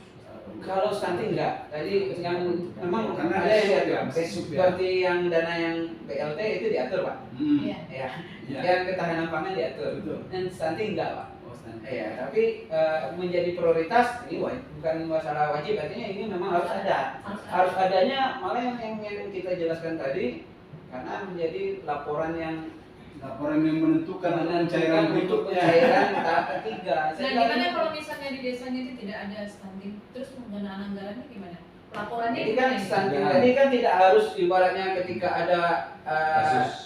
kalau stunting enggak, tadi yang memang karena ada yang diatur diatur seperti yang dana yang BLT itu diatur Pak. Iya. Ya, Ya. yang ketahanan pangan diatur. Betul. Dan stunting enggak Pak. Oh, stunting. Iya, tapi menjadi prioritas ini bukan masalah wajib, artinya ini memang harus ada. Harus adanya malah yang kita jelaskan tadi karena menjadi laporan yang menentukan pencairan untuk berikutnya. pencairan tahap ketiga. Nah, gimana kalau misalnya di desanya itu tidak ada stunting, terus penggunaan anggarannya gimana? Laporannya Jadi kan gimana? stunting tadi kan tidak harus ibaratnya ketika ada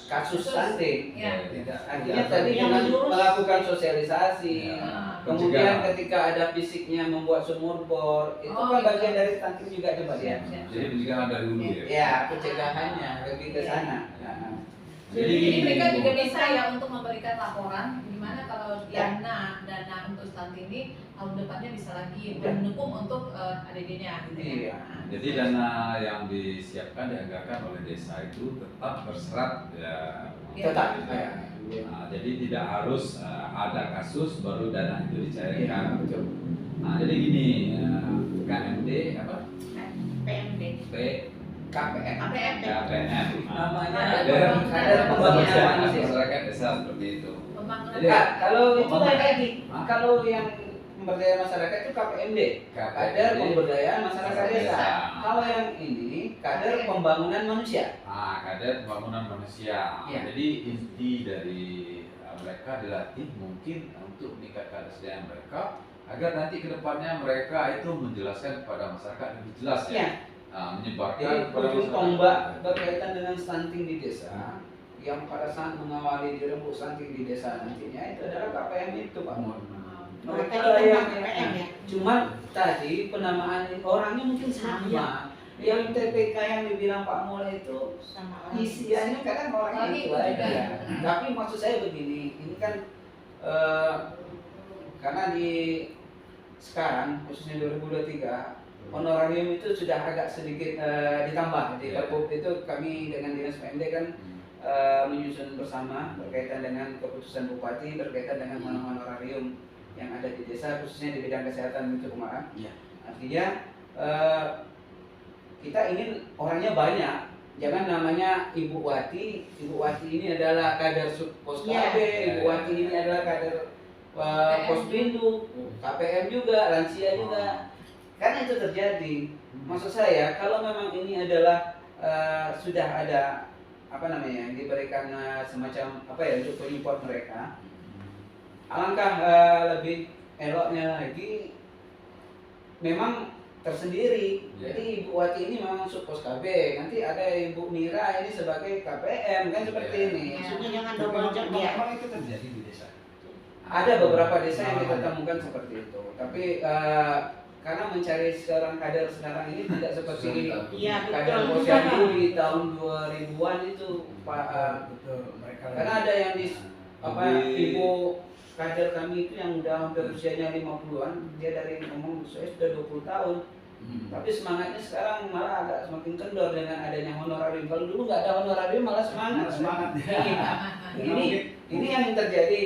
kasus stunting. Ya. Artinya tadi dengan melakukan sosialisasi, Ah. kemudian ketika ada fisiknya membuat sumur bor, itu Oh, kan gitu. bagian dari stunting juga coba ya. Jadi pencegahan dari hulu ya. Ya, pencegahannya lebih ke sana. Nah, Jadi mereka juga gini, bisa ya untuk memberikan laporan gimana kalau dana untuk stunting ini tahun depannya bisa lagi mendukung untuk ADD-nya gitu ya. Iya. jadi dana yang disiapkan dianggarkan oleh desa itu tetap berserat ya. Tetap. Ya. Nah, jadi tidak harus ada kasus baru dana itu dicairkan. Betul. Nah, jadi gini, KMD apa? PMD. KPM. KPM. Namanya Kader pembangunan manusia. Masyarakat desa seperti itu. Pembangunan. Jadi, Kalau itu Pembangunan. lagi, Hah? kalau yang pemberdayaan masyarakat itu KPMD, kader pemberdayaan masyarakat desa. Kalau yang ini kader pembangunan manusia. Kader pembangunan manusia. Ya. Jadi inti dari mereka dilatih mungkin untuk meningkatkan SDM mereka agar nanti kedepannya mereka itu menjelaskan kepada masyarakat lebih jelas ya. Ya. Menyebarkan Jadi kepada ujung masyarakat. tombak berkaitan dengan stunting di desa yang pada saat mengawali dirembuk stunting di desa nantinya itu adalah KPM itu Pak Mon. Mereka Tadi lah yang tentang KPM ya. Cuman tadi penamaan orangnya mungkin sama. Yang TPK yang dibilang Pak Mulai itu Sama isiannya kadang orangnya Oh, itu itu aja. juga. Tapi maksud saya begini, ini kan karena di sekarang khususnya 2023 honorarium itu sudah agak sedikit ditambah di Perpub itu kami dengan Dinas PMD kan menyusun bersama berkaitan dengan keputusan Bupati berkaitan dengan honorarium yang ada di desa khususnya di bidang kesehatan itu kemarin. Iya. Artinya kita ingin orangnya banyak. Jangan namanya Ibu Wati. Ibu Wati ini adalah kader Pos KB, Ibu Wati ini adalah kader Posbindu, KPM juga, lansia juga. Karena itu terjadi. Maksud saya kalau memang ini adalah sudah ada diberikan semacam untuk penyupport mereka, alangkah lebih eloknya lagi memang tersendiri. Ya. Jadi Ibu Wati ini memang suppos KB, nanti ada Ibu Mira ini sebagai KPM kan seperti Ya. ini. Maksudnya jangan Tapi double job ya. memang itu terjadi di desa. Ada beberapa desa yang kita Ada. temukan seperti itu. Tapi karena mencari seorang kader sekarang ini tidak seperti Iya, kader betul. posyandu di tahun 2000-an itu Pak. Betul, mereka Karena ada yang di apa Di- ibu kader kami itu yang udah hampir usianya 50-an, dia dari ngomong saya sudah 20 tahun. Tapi semangatnya sekarang malah agak semakin kendor dengan adanya honorarium. Kalau dulu nggak ada honorarium malah semangat. semangat Ini yang terjadi.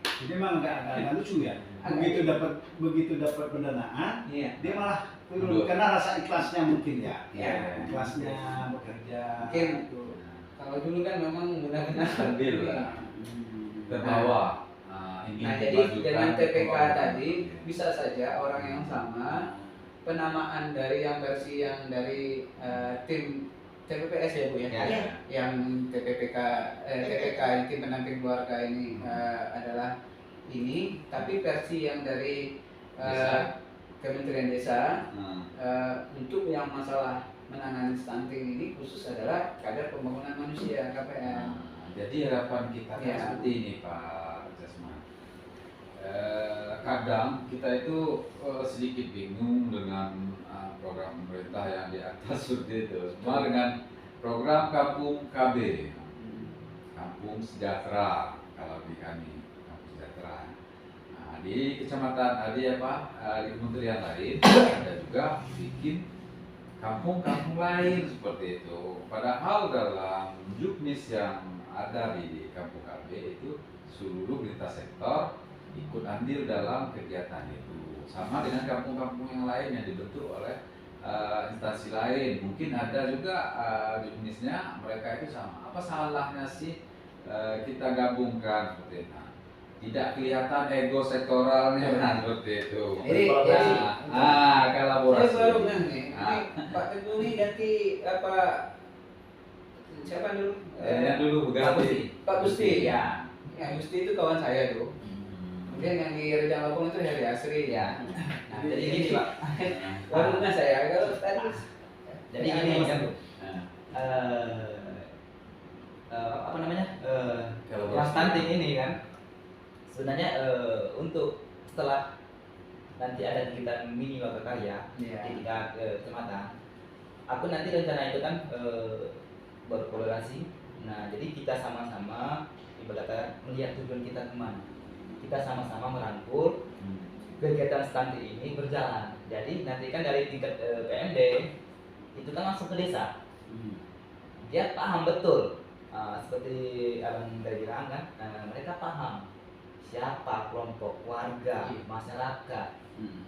Jadi memang nggak lucu ya. Begitu dapat pendanaan, Iya. dia malah turun Mundur. karena rasa ikhlasnya mungkin ya. Iya. Ikhlasnya bekerja. Mungkin. itu. Kalau dulu kan memang benar-benar Stabil lah. Terbawa. Ingin Nah, jadi dimajukan, dengan TPK terbawa. tadi bisa saja orang yang sama penamaan dari yang versi yang dari tim TPPS ya Bu ya, Iya. yang TPPK tim pendamping keluarga ini adalah ini, tapi versi yang dari Desa. Kementerian Desa Nah, untuk yang masalah menangani stunting ini khusus adalah kader pembangunan manusia KPM. jadi harapan kita kan Ya. seperti ini Pak Jasman. Kadang kita itu sedikit bingung dengan program pemerintah yang di atas seperti itu. Semua dengan program Kampung KB, Kampung Sejahtera kalau di kami Kampung Sejahtera. Nah, di kecamatan di kementerian lain ada juga bikin kampung-kampung lain seperti itu. Padahal dalam juknis yang ada di Kampung KB itu seluruh lintas sektor ikut andil dalam kegiatan itu. Sama dengan kampung-kampung yang lain yang dibentuk oleh instansi lain. Mungkin ada juga juknisnya mereka itu sama. Apa salahnya sih kita gabungkan seperti itu? Tidak kelihatan ego sektoralnya seperti itu. Jadi, Kolaborasi. Saya baru nih, Pak Teguh ini ganti apa? Siapa dulu? Yang dulu berganti. Pak Gusti. Ya. Yang Gusti itu kawan saya tuh. Kemudian yang di Rejang Lampung itu Heri Asri. Ya. Nah, jadi gini Pak. Barunya saya kalau tadi. Jadi gini kan Bu. Nah, Apa namanya? Kalau Yang stunting ini kan sebenarnya untuk setelah nanti ada kegiatan mini wakil karya Iya. di tingkat kecamatan, aku nanti rencana itu kan berkolaborasi. Nah, jadi kita sama-sama ibaratnya melihat tujuan kita kemana. Kita sama-sama merangkul kegiatan stunting ini berjalan. Jadi nanti kan dari tingkat PMD itu kan langsung ke desa. Dia paham betul, seperti abang tadi bilang kan, mereka paham siapa kelompok warga masyarakat,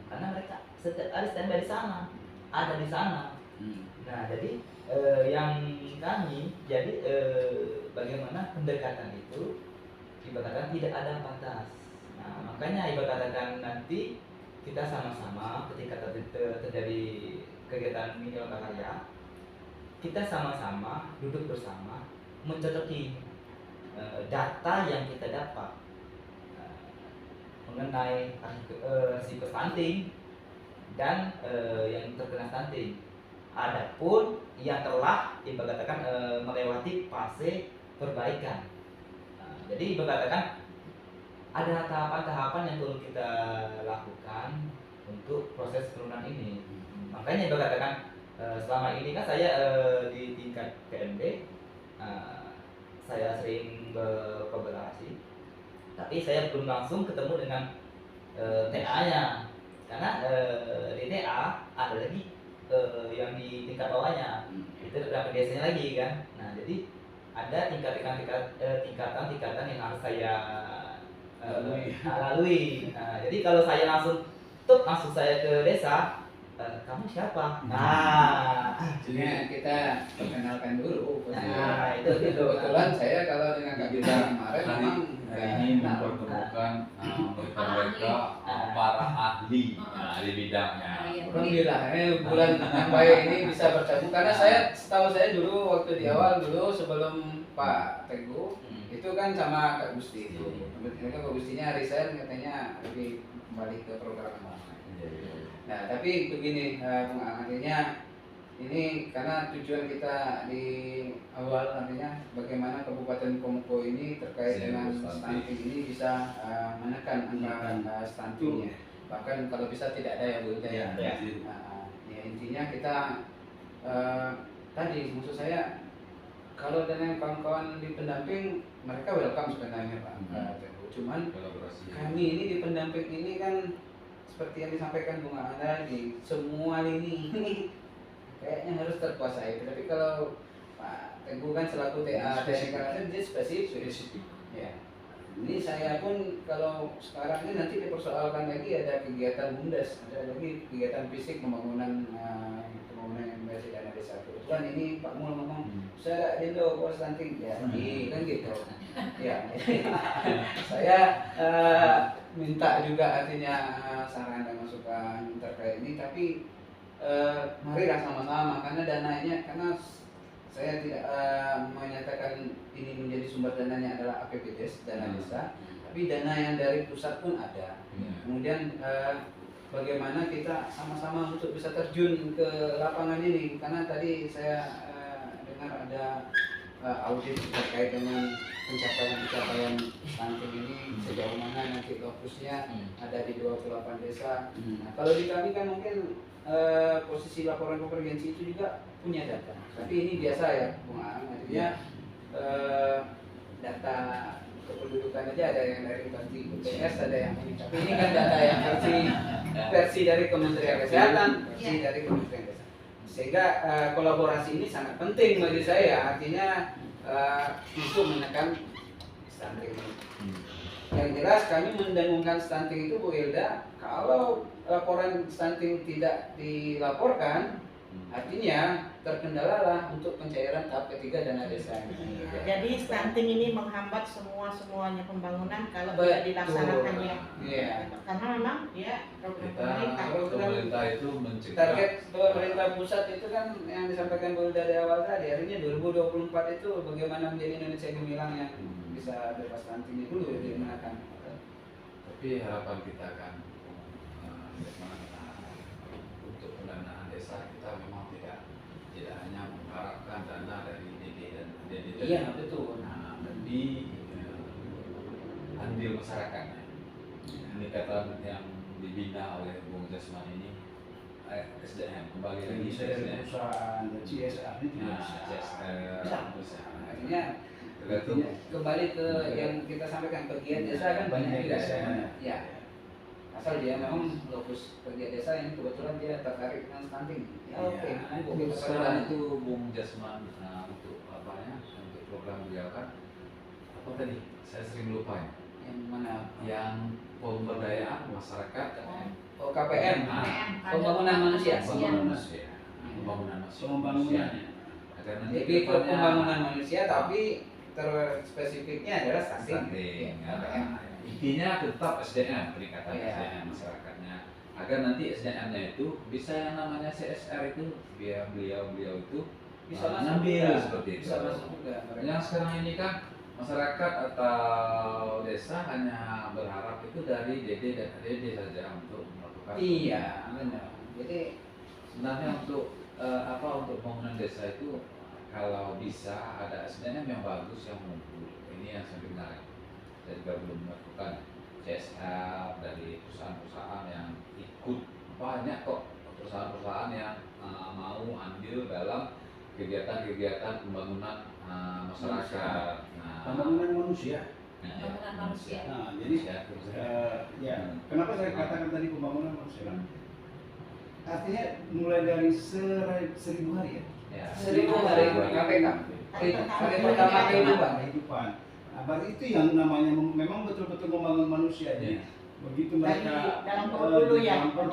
karena mereka setiap hari standby di sana, ada di sana. Nah, jadi yang kami jadi bagaimana pendekatan itu ibaratkan tidak ada batas. Nah, makanya ibaratkan nanti kita sama-sama ketika terjadi kegiatan mini wakil karya, kita sama-sama duduk bersama mencocoki data yang kita dapat mengenai risiko stunting dan yang terkena stunting. Adapun yang telah ibaratkan melewati fase perbaikan. Jadi ibaratkan ada tahapan-tahapan yang perlu kita lakukan untuk proses penurunan ini. Makanya ibaratkan selama ini kan saya di tingkat PMD saya sering berkolaborasi, tapi saya belum langsung ketemu dengan TA-nya, karena di TA ada lagi yang di tingkat bawahnya, itu ada biasanya lagi kan. Nah, jadi ada tingkatan yang harus saya lalui. Nah, jadi kalau saya langsung saya ke desa, kamu siapa? Nah, Jadi kita perkenalkan dulu. nah itu Kebetulan saya kalau dengan Kak Bita kemarin memang hari ini mempertemukan mereka para ahli di bidangnya. Alhamdulillah, bulan yang baik ini bisa bertemu karena setahu saya dulu waktu di awal dulu sebelum Pak Teguh itu kan sama Kak Gusti itu. Mereka Kak Gustinya resign katanya lebih kembali ke program yang lama. Nah, tapi begini, Bung Ang, artinya ini karena tujuan kita di awal artinya bagaimana Kabupaten Komoko ini terkait dengan stunting ini bisa menekan angka stuntingnya. Bahkan kalau bisa tidak ada ya Bu Ida ya. Ya intinya kita tadi maksud saya kalau dengan kawan-kawan di pendamping mereka welcome sebenarnya Pak. Cuman kami ini di pendamping ini kan seperti yang disampaikan Bung Ang tadi, semua lini ini kayaknya harus terkuasai. Tapi kalau Pak Teguh kan selaku TA TNI Karantina dia spesifik. Ya. Ini saya pun kalau sekarang ini nanti dipersoalkan lagi ada kegiatan bundes, ada lagi kegiatan fisik pembangunan universitas dana desa. Kebetulan ini Pak Mul ngomong saya Indo bos stunting ya, kan gitu. Ya, saya minta juga artinya saran dan masukan terkait ini, tapi marilah sama-sama karena dananya, karena saya tidak menyatakan ini menjadi sumber dananya adalah APBDes, dana desa, tapi dana yang dari pusat pun ada. Kemudian bagaimana kita sama-sama untuk bisa terjun ke lapangan ini, karena tadi saya dengar ada audit terkait dengan pencapaian stunting ini sejauh mana nanti fokusnya ada di 28 desa. Nah, kalau di kami kan mungkin posisi laporan konvergensi itu juga punya data, tapi ini biasa ya Bung Ang, artinya data kependudukan aja ada yang dari versi BPS, ada yang ini, tapi ini kan data yang versi dari Kementerian Kesehatan, versi dari Kementerian Desa, sehingga kolaborasi ini sangat penting bagi saya, artinya untuk menekan stunting ini. Yang jelas kami mendengungkan stunting itu Bu Hilda, kalau laporan stunting tidak dilaporkan, artinya terkendalalah untuk pencairan tahap ketiga dana desa. Jadi stunting ini menghambat semuanya pembangunan kalau tidak dilaksanakannya. Iya. Karena memang ya program Pemerintah itu mencipta target pemerintah pusat itu kan yang disampaikan Bu dari awal tadi, artinya 2024 itu bagaimana menjadi Indonesia gemilang yang bisa bebas stunting itu dulu dimenangkan. Tapi harapan kita kan untuk pendanaan desa kita memang tidak hanya mengharapkan dana dari DD dan DD. Iya betul. Nah, di andil masyarakat. Pendekatan yang dibina oleh Bung Jasman ini SDM kembali lagi Saya perusahaan dan CSR ini tidak bisa. Artinya kembali ke yang kita sampaikan, pegiat desa kan banyak juga ya. Asal dia memang lokus pegiat desa yang kebetulan dia tertarik dengan stunting. Oke. Untuk sekarang itu Bung Jasman untuk untuk program beliau kan apa tadi? Saya sering lupa ya. Yang mana? Yang pemberdayaan masyarakat. Oh KPM. Pembangunan manusia. Pembangunan manusia. Jadi pembangunan manusia tapi terspesifiknya adalah stunting. Intinya tetap SDM, peningkatan SDM masyarakatnya, agar nanti SDM-nya itu bisa yang namanya CSR itu biar beliau itu bisa ngambil seperti itu. Bisa masuk juga. Yang sekarang ini kan masyarakat atau desa hanya berharap itu dari DD dan ADD saja untuk melakukan. Iya, benar. Jadi sebenarnya untuk untuk pembangunan desa itu kalau bisa ada SDM yang bagus yang mumpuni. Ini yang saya dengar. Saya juga belum melakukan CSR dari perusahaan-perusahaan yang ikut, banyak kok perusahaan-perusahaan yang mau ambil dalam kegiatan-kegiatan pembangunan masyarakat. Pembangunan manusia. Pembangunan manusia. Nah, jadi ya kenapa saya katakan tadi pembangunan manusia? Artinya mulai dari 1000 hari ya. 1000 hari KPK. Hari pertama kehidupan. Nah, berarti itu yang namanya memang betul-betul membangun manusia ya. Begitu mereka dalam perut dulu ya. Bukan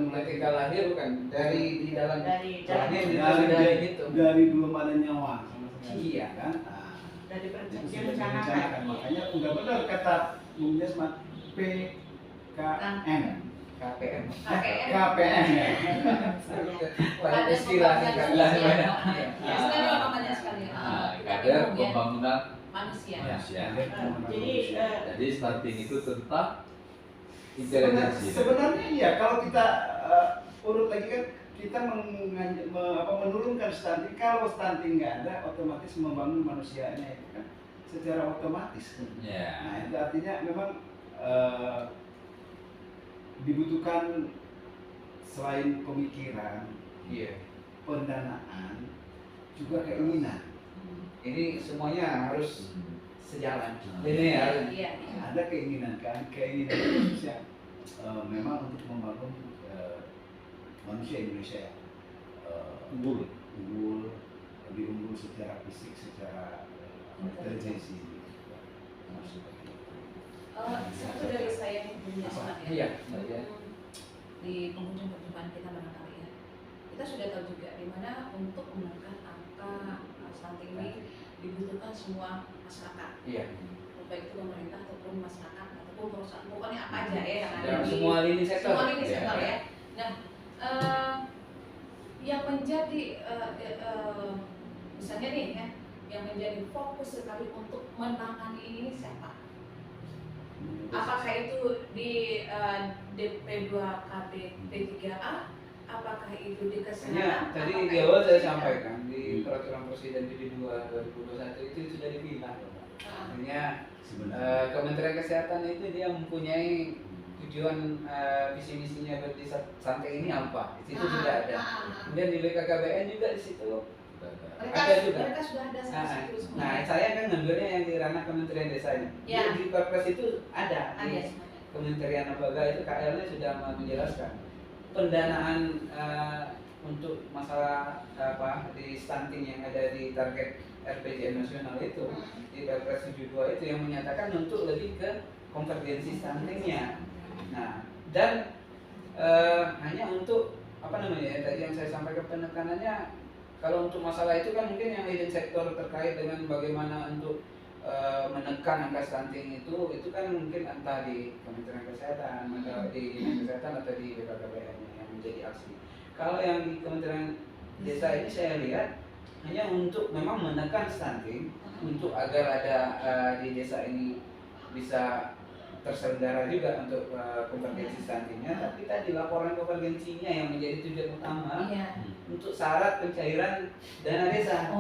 mulai ketika lahir, bukan dari di dalam dari dari belum ada nyawa sama sekali. Iya Kan? dari Itu perencanaan sudah direncanakan. Makanya udah benar kata Bung Jasman PKM. KPM. KPM ya. Banyak istilah Ya, sekali namanya sekali. Kader pembangunan manusia. Manusia. Jadi stunting itu tentang intelijensi. Sebenarnya iya, kalau kita urut lagi kan kita menurunkan stunting. Kalau stunting nggak ada, otomatis membangun manusianya itu kan secara otomatis. Nah itu artinya memang dibutuhkan selain pemikiran, pendanaan, juga keinginan. Ini semuanya harus sejalan. Ini ya. Iya. Ada keinginan kan, keinginan Indonesia memang untuk membangun manusia Indonesia unggul, lebih unggul secara fisik, secara intelijensi. Satu dari saya yang punya soal Iya. Di penghujung perjumpaan kita barangkali ya, kita sudah tahu juga di mana untuk menekan angka stunting ini dibutuhkan semua masyarakat, baik itu pemerintah ataupun masyarakat ataupun perusahaan, pokoknya apa aja ya yang ada di semua lini sektor. semua lini sektor ya. Nah, yang menjadi misalnya nih ya, yang menjadi fokus sekali untuk menangani ini siapa? Apakah itu di DP2KB P3A? Apakah itu di kesehatan? Tadi di awal saya sampaikan di peraturan presiden 72 2021 itu sudah dibilang. Artinya Kementerian Kesehatan itu dia mempunyai tujuan visi misinya di stunting ini apa? Di situ sudah ada. Kemudian di BKKBN juga di situ ada juga. Mereka sudah ada situ. Nah, saya kan ngambilnya yang di ranah Kementerian Desanya. Ya. Di Perpres itu ada. Ada Di semuanya. Kementerian Lembaga itu KL-nya sudah menjelaskan pendanaan untuk masalah di stunting yang ada di target RPJM nasional itu di Perpres 72 itu yang menyatakan untuk lebih ke konvergensi stuntingnya. Nah, dan hanya untuk tadi yang saya sampaikan penekanannya, kalau untuk masalah itu kan mungkin yang leading sektor terkait dengan bagaimana untuk menekan angka stunting itu kan mungkin entah di Kementerian Kesehatan atau di Dinas Kesehatan atau di BKKBN yang menjadi aksi. Kalau yang di Kementerian Desa ini saya lihat hanya untuk memang menekan stunting untuk agar ada di desa ini bisa terselenggara juga untuk konvergensi stuntingnya, tapi tadi laporan konvergensinya yang menjadi tujuan utama untuk syarat pencairan dana desa.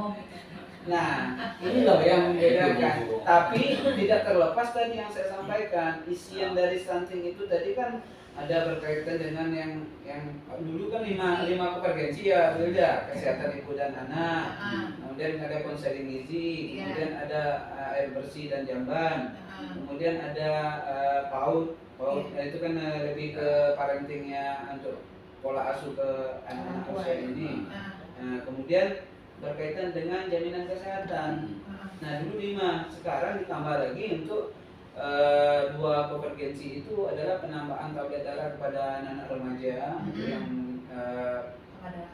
Nah, ini loh yang membedakan. Tapi tidak terlepas tadi yang saya sampaikan, isian dari stunting itu tadi kan ada berkaitan dengan yang dulu kan lima konvergensi ya, beda kesehatan ibu dan anak, kemudian ada konseling gizi, kemudian ada air bersih dan jamban, kemudian ada PAUD itu kan lebih ke parentingnya untuk pola asuh ke anak-anak usia ini. Kemudian berkaitan dengan jaminan kesehatan. Nah dulu 5, sekarang ditambah lagi untuk 2 konvergensi itu adalah penambahan tablet darah kepada anak remaja yang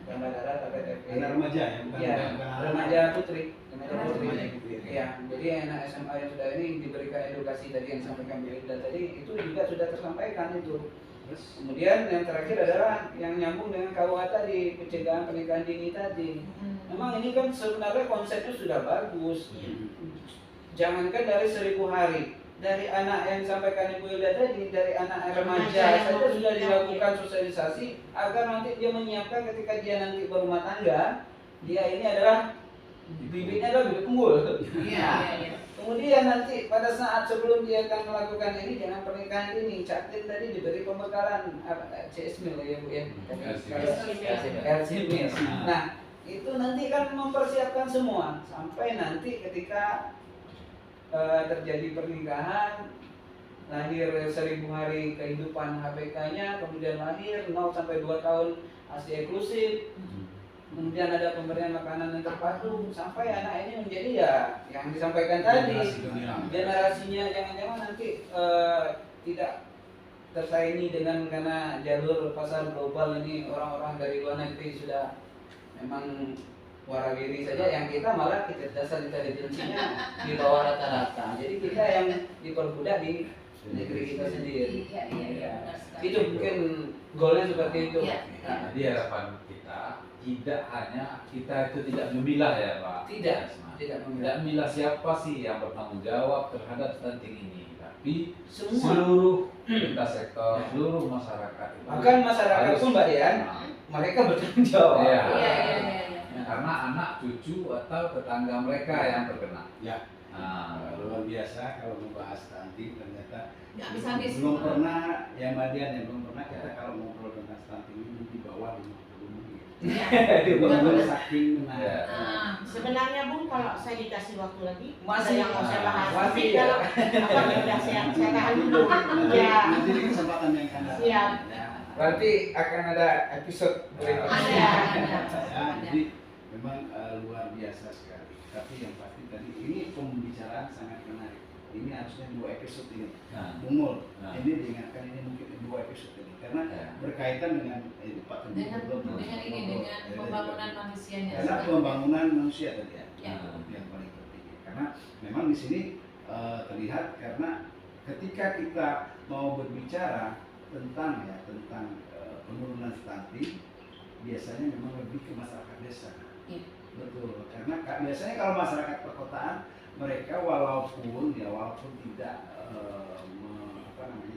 gambar darah tablet FP. Anak remaja ya, bukan remaja putri. Remaja putri. Ya, jadi anak SMA yang sudah ini diberikan edukasi tadi yang disampaikan Bu Ida tadi itu juga sudah tersampaikan itu. Kemudian yang terakhir adalah yang nyambung dengan KUA tadi, pencegahan pernikahan dini tadi. Memang ini kan sebenarnya konsepnya sudah bagus. Jangankan dari 1000 hari, dari anak yang disampaikan Ibu Hilda tadi, dari anak remaja saja sudah dilakukan sosialisasi agar nanti dia menyiapkan ketika dia nanti berumah tangga, dia ini adalah bibitnya adalah bibit unggul. Kemudian nanti pada saat sebelum dia akan melakukan ini jangan pernikahan ini, Catin tadi diberi pembekalan CSMIL ya Bu ya. LCMIL. Nah, itu nanti kan mempersiapkan semua sampai nanti ketika terjadi pernikahan, lahir 1000 hari kehidupan HPK-nya, kemudian lahir 0 sampai 2 tahun ASI eksklusif. Kemudian ada pemberian makanan yang terpadu sampai anak ini menjadi ya yang disampaikan tadi generasinya jangan-jangan nanti tidak tersaingi dengan karena jalur pasar global ini orang-orang dari luar negeri sudah memang warawiri saja, yang kita malah kecerdasan intelijensinya di bawah rata-rata. Jadi kita yang diperbudak di negeri kita sendiri. Iya, benar sekali. Itu mungkin goalnya seperti itu. Iya. Nah, jadi harapan kita tidak hanya kita itu tidak memilah ya Pak. Tidak, Asma. tidak Tidak memilah siapa sih yang bertanggung jawab terhadap stunting ini, tapi Semua. seluruh lintas sektor, seluruh masyarakat. itu Bahkan masyarakat harus- pun Mbak Dian, Nah, mereka bertanggung jawab. Iya. Iya. karena anak, cucu atau tetangga mereka yang terkena. Ya. Nah, Luar biasa kalau membahas stunting, ternyata Nggak habis-habis. belum pernah ya Mbak Dian, ya belum pernah kita kalau ngobrol tentang stunting ini di bawah 50 menit. Iya. Belum saking menarik. Ya. Sebenarnya Bung, kalau saya dikasih waktu lagi, Masih. ada yang mau saya bahas. Masih, Tapi ya. kalau apa udah saya tahan dulu. Ya. Nanti di kesempatan yang akan datang. Siap. Ya. Berarti akan ada episode berikutnya. Ada. Ya, jadi memang luar biasa sekali. Tapi yang pasti tadi ini pembicaraan sangat menarik. Ini harusnya 2 episode ini. nah, Umur. Nah. Ini diingatkan ini mungkin 2 episode ini karena Ya. berkaitan dengan Pak Teguh Dengan belum dengan pembangunan manusianya. karena pembangunan manusia tadi ya, Ya. yang paling penting. Karena memang di sini terlihat karena ketika kita mau berbicara tentang penurunan stunting, biasanya memang lebih ke masyarakat desa. Iya. Betul, karena biasanya kalau masyarakat perkotaan mereka walaupun tidak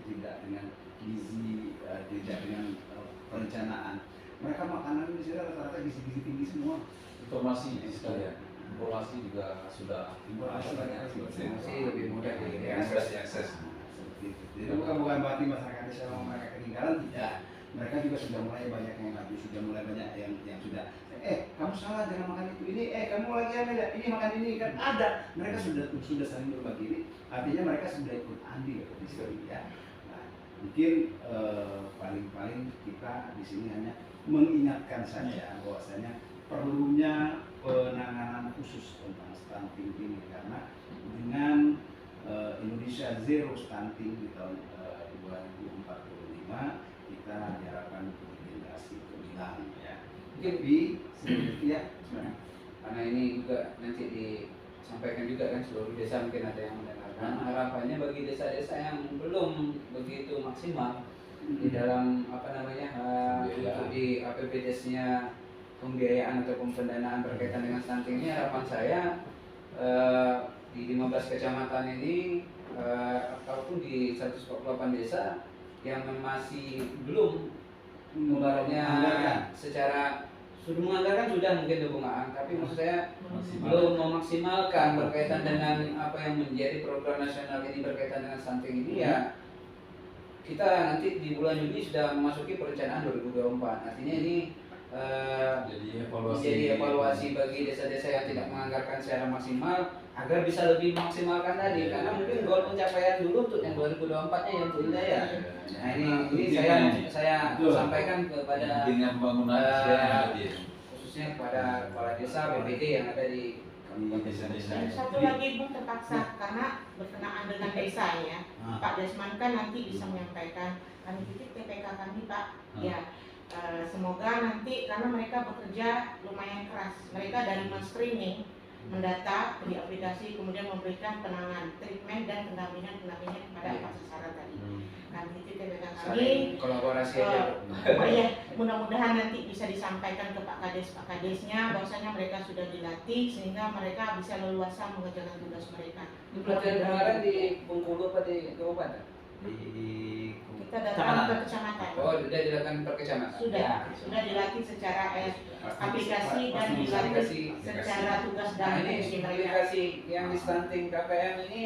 tidak dengan gizi, tidak dengan perencanaan, mereka makanan di sini rata-rata gizi-gizi tinggi semua. informasi sekalian. Informasi juga sudah Informasi lebih mudah diakses. Seperti itu. Jadi bukan berarti masyarakat desa mereka ketinggalan, tidak. Mereka juga sudah mulai banyak yang maju, sudah mulai banyak yang sudah kamu salah jangan makan itu ini, kamu lagi ada ini makan ini kan ada. Mereka sudah saling berbagi ini, artinya mereka sudah ikut andil di sini ya. Nah, mungkin paling kita di sini hanya mengingatkan saja bahwasanya perlunya penanganan khusus tentang stunting ini karena dengan Indonesia Zero Stunting di tahun 2045 kita diharapkan generasi gemilang ya. Tapi seperti ya, karena ini juga nanti disampaikan juga kan seluruh desa mungkin ada yang mendengarkan. Harapannya bagi desa-desa yang belum begitu maksimal di dalam untuk di APBDes-nya pembiayaan ataupun pendanaan berkaitan dengan stunting ini, harapan saya di 15 kecamatan ini ataupun di 148 desa yang masih belum ibaratnya secara sudah menganggarkan sudah mungkin dukungan, tapi maksud saya belum memaksimalkan berkaitan dengan apa yang menjadi program nasional ini berkaitan dengan stunting ini ya. Kita nanti di bulan Juni sudah memasuki perencanaan 2024. Artinya ini jadi evaluasi bagi desa-desa yang tidak menganggarkan secara maksimal agar bisa lebih maksimalkan tadi, karena mungkin goal pencapaian dulu untuk yang 2024-nya yang Bu Indah ya. Nah ini saya sampaikan kepada dengan pembangunan khususnya kepada kepala desa BPD yang ada di Dan satu lagi Bung terpaksa karena berkenaan dengan desa ya. Pak Desman kan nanti bisa menyampaikan kami titip TPK kami Pak. Ya. Semoga nanti karena mereka bekerja lumayan keras. Mereka dari men-screening, mendata di aplikasi, kemudian memberikan penanganan, treatment dan pendampingan kepada empat sasaran tadi. Kami titip TPK kami. saling kolaborasi aja. Mudah-mudahan nanti bisa disampaikan ke Pak Kadesnya bahwasanya mereka sudah dilatih sehingga mereka bisa leluasa mengerjakan tugas mereka. Di pelatihan kemarin di Bengkulu apa di kabupaten? Kita datang ke kecamatan. Oh, sudah dilakukan per kecamatan. Sudah dilatih secara aplikasi dan dilatih secara tugas Nah dan ini fungsi mereka. aplikasi yang di stunting KPM ini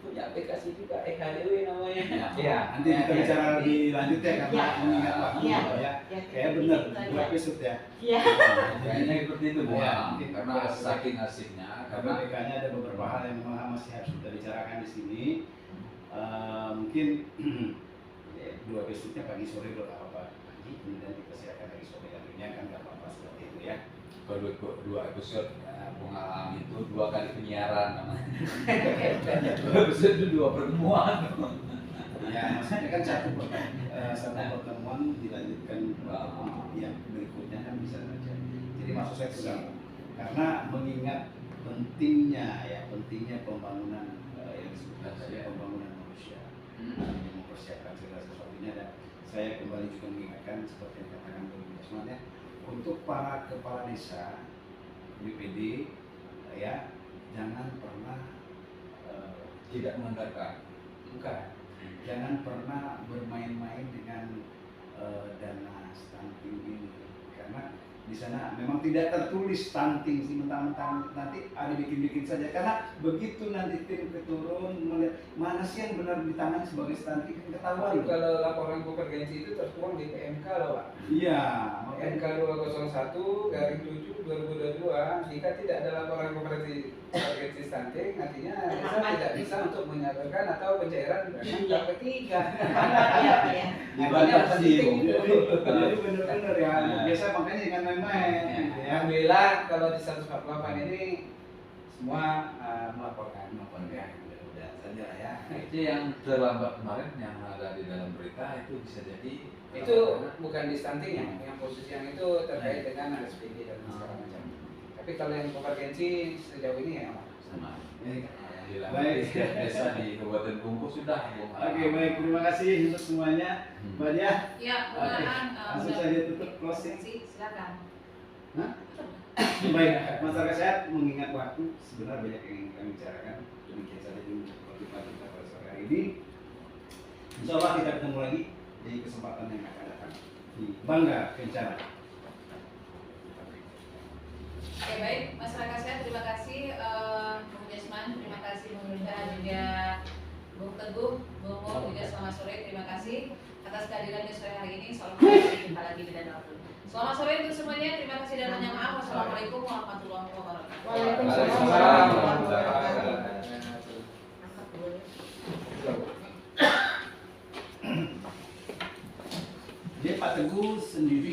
punya aplikasi juga EHDW namanya. Ya, nanti kita bicara lebih lanjut ya karena mengingat waktu ya. Kayak benar 2 episode ya. Iya. Kayaknya seperti itu Bu. Ya, Karena saking asiknya karena BPK-nya ada beberapa hal yang memang masih harus kita bicarakan di sini. Mungkin 2 episode-nya pagi sore kalau apa pagi, kemudian kita siapkan lagi sore harinya kan nggak apa-apa seperti itu ya. Kalau 2 episode pengalaman itu 2 kali penyiaran namanya. 2 episode itu 2 pertemuan. Ya, maksudnya kan satu pertemuan dilanjutkan untuk yang berikutnya kan bisa saja. Jadi maksud saya sedang karena mengingat pentingnya pembangunan yang disebutkan tadi pembangunan manusia mempersiapkan segala sesuatunya. Dan saya kembali juga mengingatkan seperti yang katakan Bung Yasman ya, untuk para kepala desa BPD ya, jangan pernah Tidak menganggarkan. bukan, jangan pernah bermain-main dengan dana stunting ini, karena di sana memang tidak tertulis stunting sih, mentang-mentang nanti ada bikin-bikin saja, karena begitu nanti tim keturun melihat mana sih yang benar ditangani sebagai stunting kan ketahuan. Tapi kalau laporan konvergensi itu tertuang di PMK loh Pak. Iya, PMK 201/2022, jika tidak ada laporan konvergensi stunting, artinya desa tidak bisa untuk menyalurkan atau pencairan dengan tahap ketiga. Iya, iya. Dibatasi. jadi benar-benar ya, biasa makanya jangan main-main gitu ya. Alhamdulillah kalau di 148 ini semua melaporkan. Ya, mudah-mudahan saja lah ya. Itu yang terlambat kemarin yang ada di dalam berita itu bisa jadi Itu bukan di stunting yang posisi yang itu terkait dengan RSPD dan segala macam. Tapi kalau yang konvergensi sejauh ini ya sama. Baik. Baik. Setiap desa di Kabupaten Bungku sudah. Oke, baik, terima kasih untuk semuanya. Mbak Dia, Ya, mudah-mudahan langsung saja tutup closing. Silakan. Baik, masyarakat sehat mengingat waktu, sebenarnya banyak yang ingin kami bicarakan. Demikian saja dulu perjumpaan kita pada sore hari ini. Insya Allah kita ketemu lagi di kesempatan yang akan datang di Bangga Kencana. Oke, baik, masyarakat sehat, terima kasih Bung Yasman, terima kasih Bung Rinda, juga Bung Teguh, Bung Mo, juga selamat sore, terima kasih atas kehadirannya sore hari ini. Salam jumpa lagi di dan waktu. Selamat sore untuk semuanya, terima kasih dan banyak maaf. Wassalamualaikum warahmatullahi wabarakatuh. Waalaikumsalam warahmatullahi wabarakatuh. Dia Pak Teguh sendiri